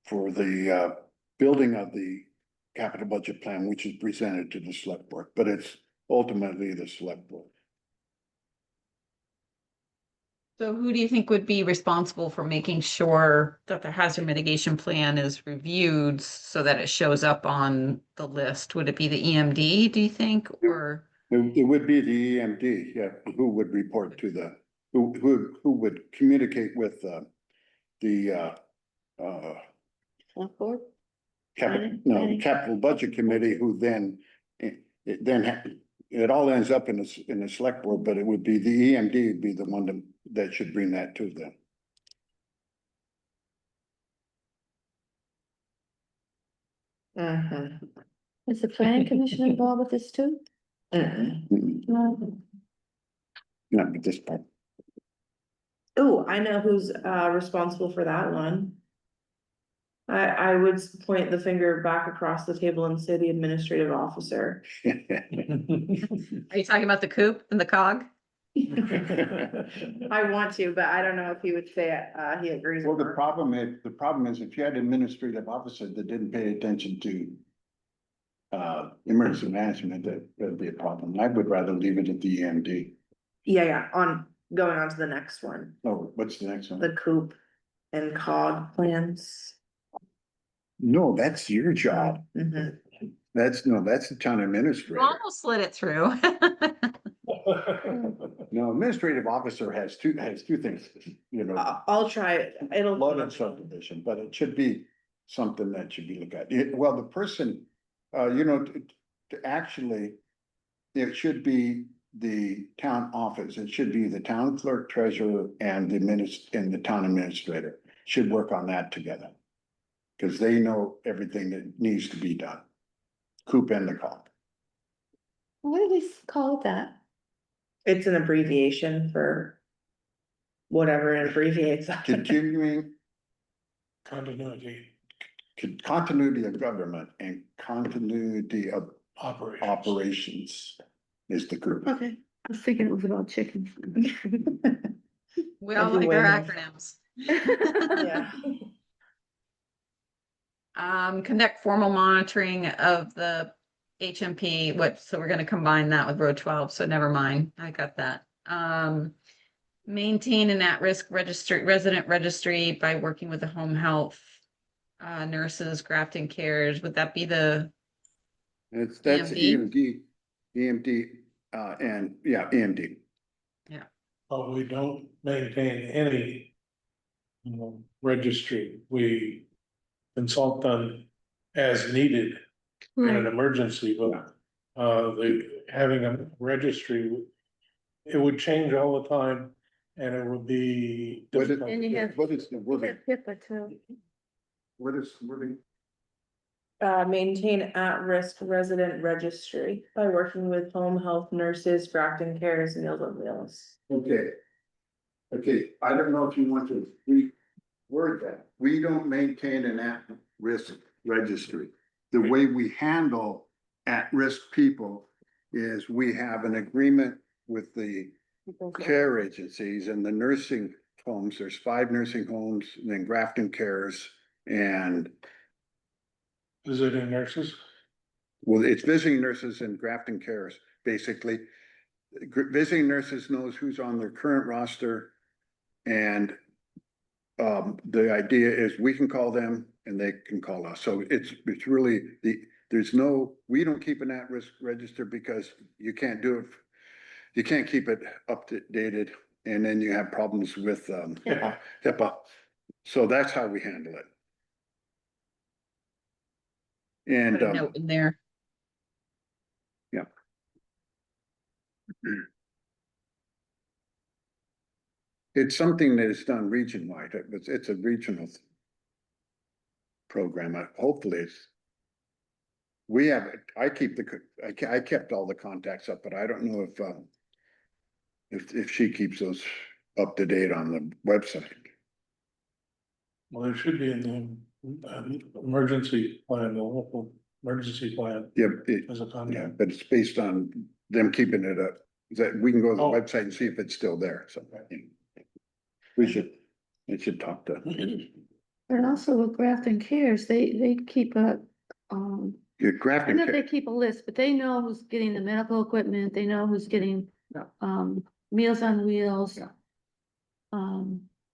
for the building of the capital budget plan, which is presented to the select board, but it's ultimately the select board. So who do you think would be responsible for making sure that the hazard mitigation plan is reviewed so that it shows up on the list? Would it be the EMD, do you think, or? It would be the EMD, yeah, who would report to who would communicate with the Select board? capital budget committee, who then it all ends up in the select board, but it would be the EMD would be the one that should bring that to them. Is the planning commission involved with this too? No. Not with this part. Oh, I know who's responsible for that one. I would point the finger back across the table and say the administrative officer. Are you talking about the coop and the cog? I want to, but I don't know if he would say he agrees. Well, with the her. problem is if you had an administrative officer that didn't pay attention to emergency management, that'd be a problem. I would rather leave it at the EMD. Yeah, going on to the next one, Oh, what's the next one? the coop and cog plans. No, that's your job. Mhm. That's the town You administrator. almost slid it through. No, administrative officer has two things, you know, I'll try it. It'll. flood and subdivision, but it should be something that should be looked at. Well, the person, to actually, it should be the town office. It should be the town clerk, treasurer, and the town administrator should work on that together. Cause they know everything that needs to be done. Coop and the cop. What do we call that? It's an abbreviation for whatever it abbreviates. Continuing Continuity continuity of government and continuity of operations. operations is the group. Okay, I was thinking it was about chickens. We all Every like way our now. acronyms. Yeah. Conduct formal monitoring of the HMP, so we're gonna combine that with row 12, so never mind, I got that. Maintain an at-risk resident registry by working with the home health nurses, Grafton Cares, would that be the, That's EMD? EMD, and yeah, EMD. But we don't maintain any registry. We consult them as needed in an Right, emergency, but having a registry, it would change all the time and it would be What is- difficult. and you have, What is the we wording? have HIPAA too. What is wording? Maintain at-risk resident registry by working with home health nurses, Grafton Cares, Meals on Wheels. Okay. Okay, I don't know if you want to reword that. We don't maintain an at-risk registry. The way we handle at-risk people is we have an agreement with the care agencies and the nursing homes. There's 5 nursing homes, and then Grafton Cares, and Visiting nurses, well, it's visiting nurses and Grafton Cares, basically. Visiting nurses knows who's on their current roster. And the idea is we can call them and they can call us. So it's really we don't keep an at-risk register because you can't do it. You can't keep it up to dated, and then you have problems with Yeah. HIPAA. So that's how we handle it. And Put a note in there. it's something that is done region-wide. It's a regional program. Hopefully it's. We have, I kept all the contacts up, but I don't know if she keeps those up to date on the website. well, there should be in the emergency plan, the local emergency plan Yeah, as a yeah, contact. but it's based on them keeping it up. That we can go to the Oh. website and see if it's still there, so. It should talk to. But also with Grafton Cares, they keep a, Your I Grafton know they Care, keep a list, but they know who's getting the medical equipment, they know who's getting, Meals on Wheels. Yeah.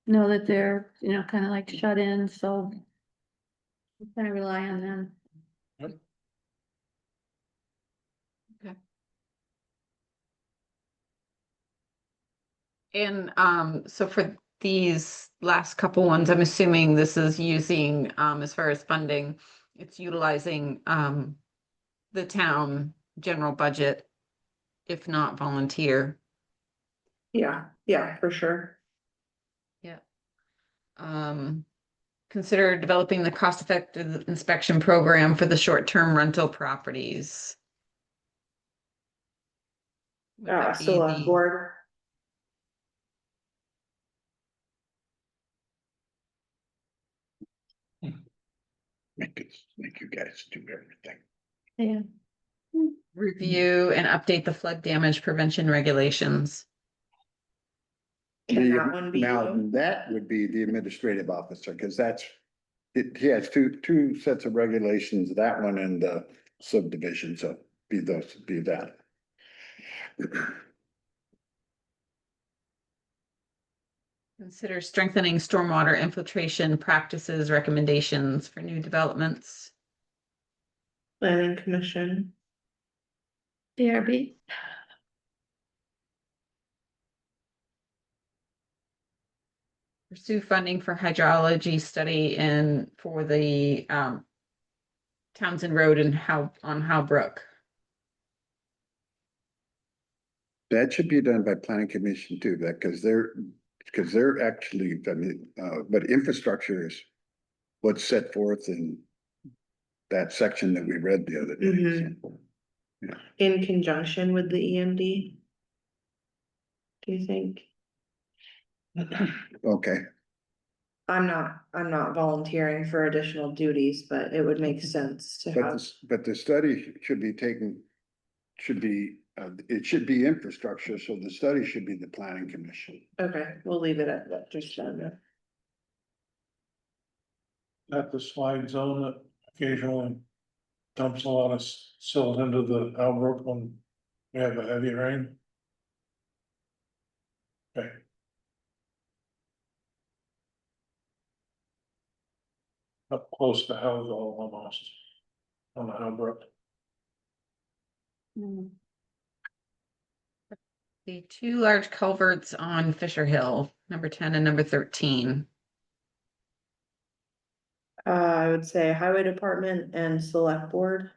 Know that they're, kind of like shut in, so we kind of rely on them. And so for these last couple ones, I'm assuming this is using, as far as funding, it's utilizing the town general budget, if not volunteer. Yeah, for sure. Yeah. Consider developing the cost-effective inspection program for the short-term rental properties. Would that be Select the- board. make you guys do everything. Yeah. Review and update the flood damage prevention regulations. Can that one be Now, you? that would be the administrative officer, because he has two sets of regulations, that one and the subdivision, so be that. Consider strengthening stormwater infiltration practices recommendations for new developments. Planning commission. DRB, Pursue funding for hydrology study and for the Townsend Road and on Howe Brook. That should be done by planning commission too, because they're actually, I mean, but infrastructure is what's set forth in that section that we read the other day. so. In conjunction with the EMD. Do you think? Okay, I'm not volunteering for additional duties, but it would make sense to have. but the study should be it should be infrastructure, so the study should be the planning commission. Okay, we'll leave it at that, just then. At the slide zone that occasionally dumps a lot of silt into the outbrook when we have a heavy rain. Okay. Up close to Howell almost, on the Howbrook. The 2 large culverts on Fisher Hill, number 10 and number 13. I would say highway department and select board.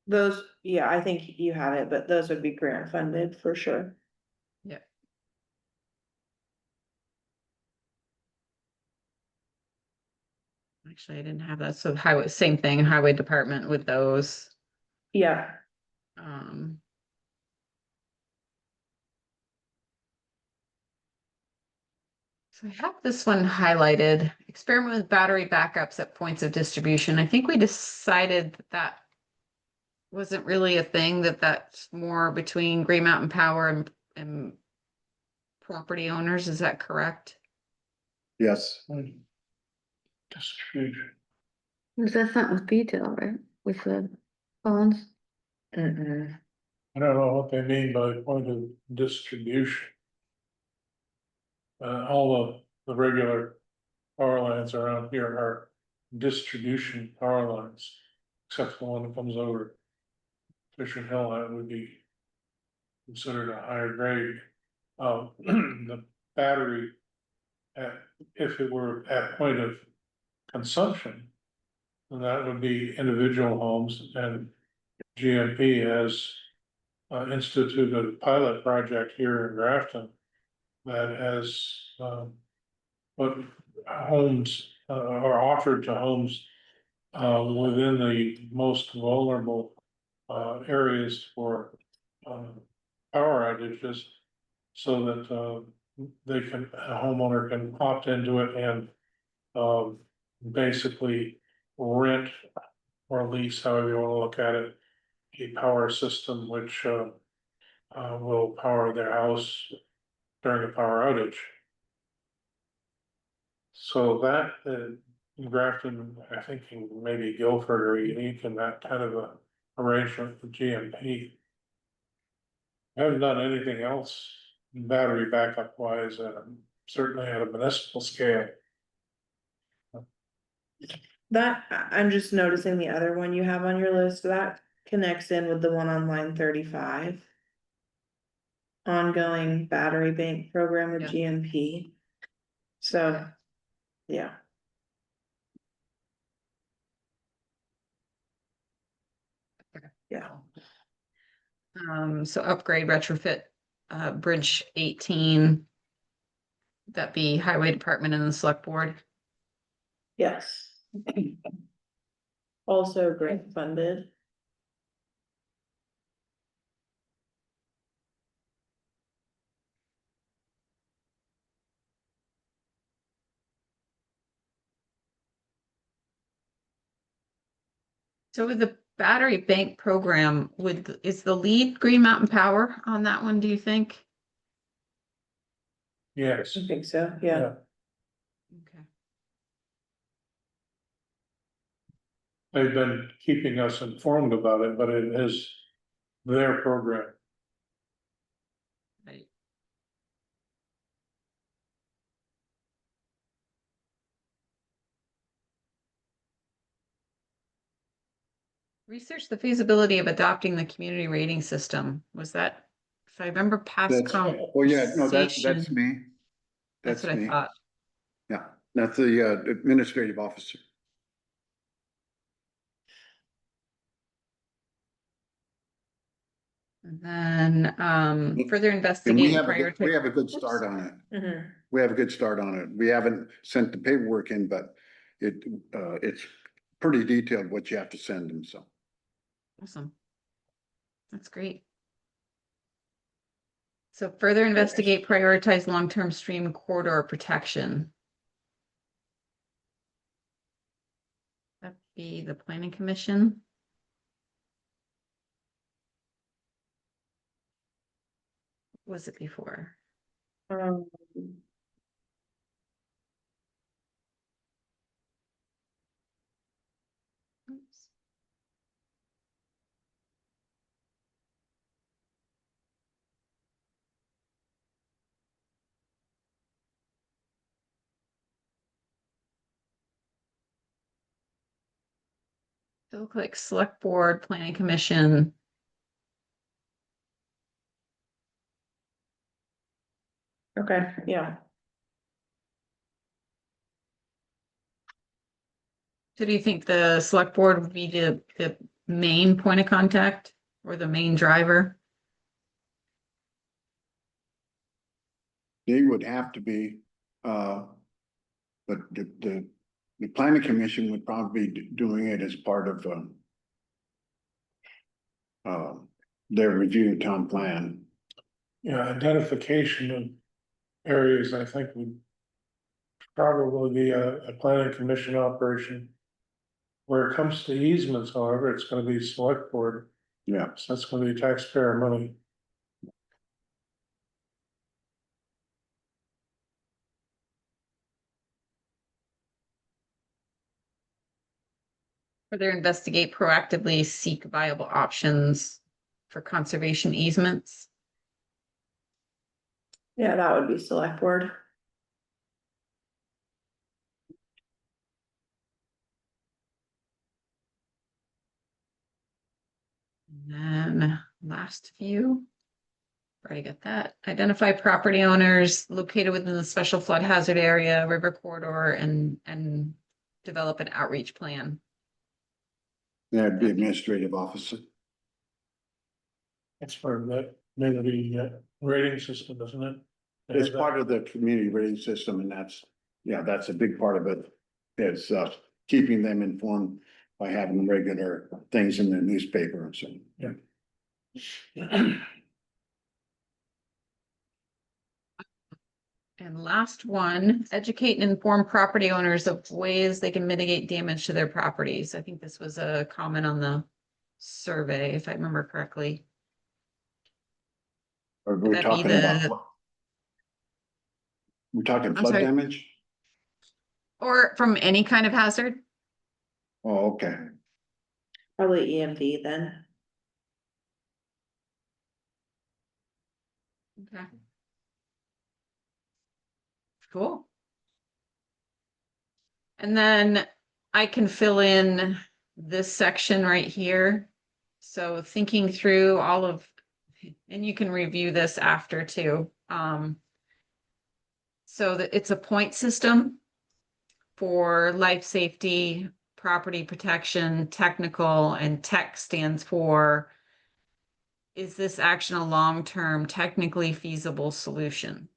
Those, yeah, I think you have it, but those would be grant funded for sure. Yeah. Actually, I didn't have that. So highway, same thing, highway department with those. Yeah, Um. So I have this one highlighted, experiment with battery backups at points of distribution. I think we decided that that wasn't really a thing, that that's more between Green Mountain Power and property owners. Is that correct? Yes, Distribution. Was that something with detail, right, with the phones? mm-mm. I don't know what they mean by point of distribution. All the regular power lines around here are distribution power lines, except the one that comes over Fisher Hill, that would be considered a higher grade. The battery, at, if it were at point of consumption, then that would be individual homes, and GMP has instituted a pilot project here in Grafton that has put homes or offered to homes within the most vulnerable areas for power outages, so that they can, a homeowner can opt into it and basically rent or lease, however you want to look at it, a power system which will power their house during a power outage. So that, in Grafton, I think in maybe Guilford are unique in that kind of a arrangement with GMP. I haven't done anything else battery backup wise, certainly at a municipal scale. That, I'm just noticing the other one you have on your list, that connects in with the one on line 35. Ongoing battery bank program with Yeah. GMP. So, yeah. Yeah. So upgrade retrofit, Bridge 18. That be highway department and the select board. Yes. Also grant funded. So with the battery bank program, is the lead Green Mountain Power on that one, do you think? Yes. I think so, yeah. Okay. They've been keeping us informed about it, but it is their program. Right. Research the feasibility of adopting the community rating system. Was that, if I remember past that's, oh yeah, no, that's conversation, me. That's what I me. thought. Yeah, that's the administrative officer. And then, further And investigate we and have we prioritize. have a good start on it. Mhm. We have a good start on it. We haven't sent the paperwork in, but it's pretty detailed what you have to send them, so. Awesome. That's great. So further investigate, prioritize long-term stream corridor protection. That'd be the planning commission. What was it before? Um, Oops. So click select board, planning commission. okay, yeah. So do you think the select board would be the main point of contact or the main driver? They would have to be, but the planning commission would probably be doing it as part of, their review of town plan. Yeah, identification of areas, I think would probably be a planning commission operation. Where it comes to easements, however, it's gonna be select board, Yeah, so that's gonna be taxpayer money. Further investigate, proactively seek viable options for conservation easements. Yeah, that would be select board. And then last few. Already got that. Identify property owners located within the special flood hazard area, river corridor, and develop an outreach plan. that'd be administrative officer. It's part of that, maybe the rating system, isn't it? They It's have that. part of the community rating system, and that's, yeah, that's a big part of it. It's, keeping them informed by having regular things in the newspaper and so. And last one, educate and inform property owners of ways they can mitigate damage to their properties. I think this was a comment on the survey, if I remember correctly. Are Would we that be talking the- about? We're talking I'm flood sorry. damage? Or from any kind of hazard. Oh, okay. Probably EMD then. Okay. Cool. And then I can fill in this section right here. So thinking through all of, and you can review this after too. So that it's a point system for life safety, property protection, technical, and tech stands for, is this action a long-term technically feasible solution?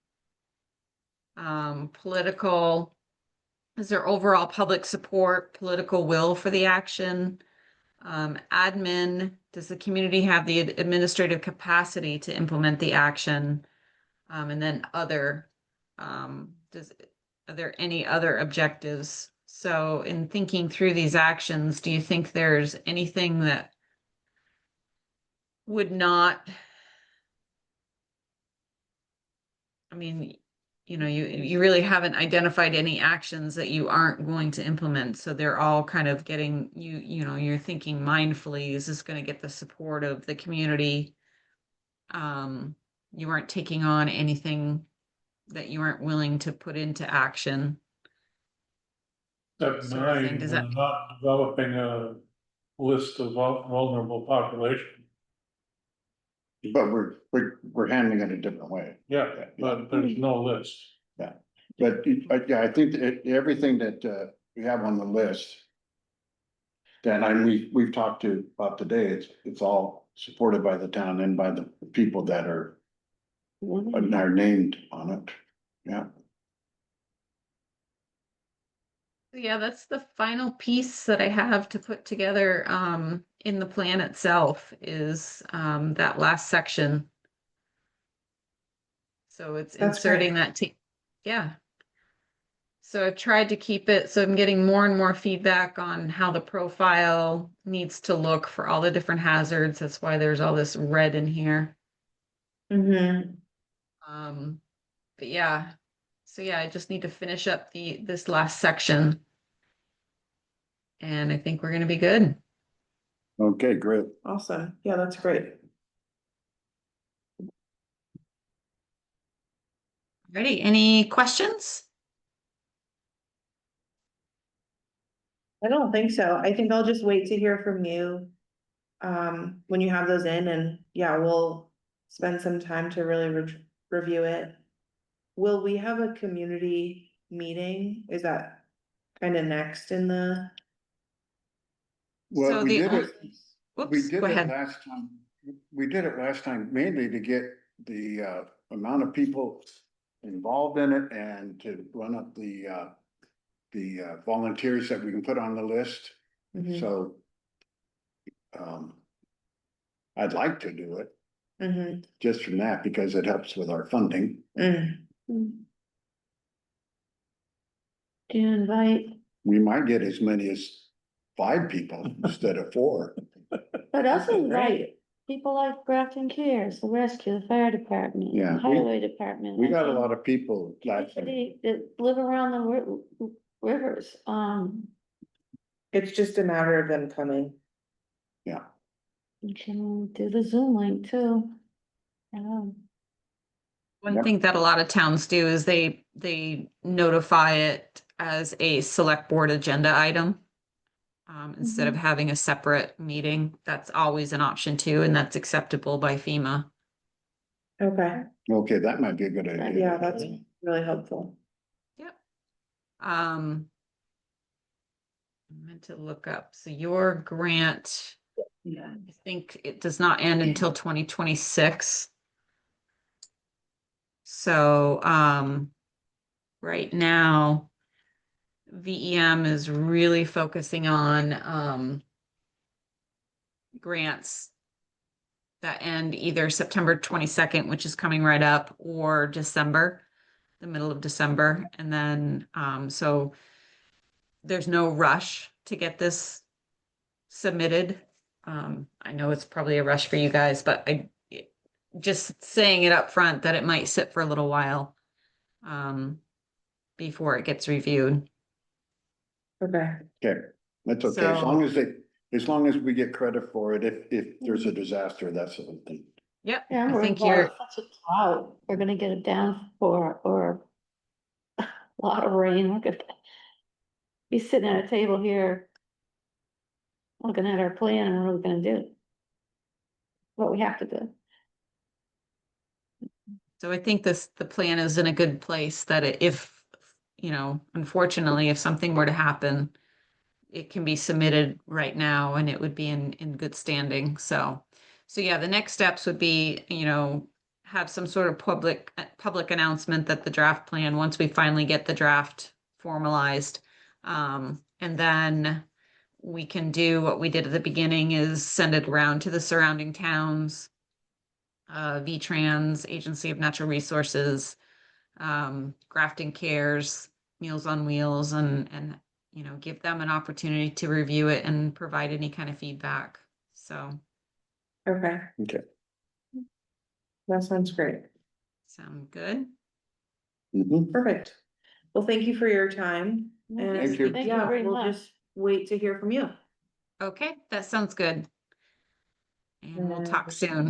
Political, is there overall public support, political will for the action? Admin, does the community have the administrative capacity to implement the action? And then other, are there any other objectives? So in thinking through these actions, do you think there's anything that would not, I mean, you know, you really haven't identified any actions that you aren't going to implement. So they're all kind of getting you know, you're thinking mindfully, is this going to get the support of the community? You aren't taking on anything that you aren't willing to put into action. Step sort of thing. nine, Does we're that- not developing a list of vulnerable population. But we're handling it a different way. Yeah, but there's no list. But, yeah, I think that everything that, we have on the list. Then we've talked about today, it's all supported by the town and by the people that are named on it. Yeah, Yeah, that's the final piece that I have to put together in the plan itself is that last section. So it's That's inserting that yeah. So I've tried to keep it, so I'm getting more and more feedback on how the profile needs to look for all the different hazards. That's why there's all this red in here. Mm-hmm. But yeah, so yeah, I just need to finish up this last section. And I think we're gonna be good. okay, great. Awesome. Yeah, that's great. Ready? Any questions? I don't think so. I think I'll just wait to hear from you. When you have those in and yeah, we'll spend some time to really review it. Will we have a community meeting? Is that kind of next in the? Well, So we the did it, We Whoops, did go it ahead. last time, we did it last time mainly to get the amount of people involved in it and to run up the volunteers that we can put on the list, Mhm, so. I'd like to do it mhm, just from that because it helps with our funding. mm. Do you invite, We might get as many as 5 people instead of 4. but also Great. invite people like Grafton Cares, the rescue, the fire department, Yeah, the highway department. We got a and lot of people last time. Anybody that live around the rivers, It's just a matter of them coming. you can do the Zoom link too. One Yep. thing that a lot of towns do is they notify it as a select board agenda item. Instead of having a separate meeting, that's always an option too, and that's acceptable by FEMA. Okay, Okay, that might be a good idea. yeah, that's really helpful. Yep. I meant to look up, so your grant, Yeah. I think it does not end until 2026. So, right now, VEM is really focusing on, grants that end either September 22nd, which is coming right up, or December, the middle of December. And then, so there's no rush to get this submitted. I know it's probably a rush for you guys, but just saying it up front that it might sit for a little while before it gets reviewed. Okay, Okay, that's okay, as long as we get credit for it, if there's a disaster, that's the whole thing. Yep, Yeah, I we're think involved you're, in such a drought, we're gonna get a downpour or a lot of rain, we're gonna be sitting at a table here looking at our plan and what we're gonna do. What we have to do. so I think the plan is in a good place that if, unfortunately, if something were to happen, it can be submitted right now and it would be in good standing. So yeah, the next steps would be, have some sort of public announcement that the draft plan, once we finally get the draft formalized. And then we can do what we did at the beginning, is send it around to the surrounding towns, VTrans, Agency of Natural Resources, Grafton Cares, Meals on Wheels, and give them an opportunity to review it and provide any kind of feedback. So okay, Okay. that sounds great. sound good? Mhm. Perfect. Well, thank you for your time. And Thank you. Thank you yeah, very we'll much. just wait to hear from you. Okay, that sounds good. And we'll talk And- soon.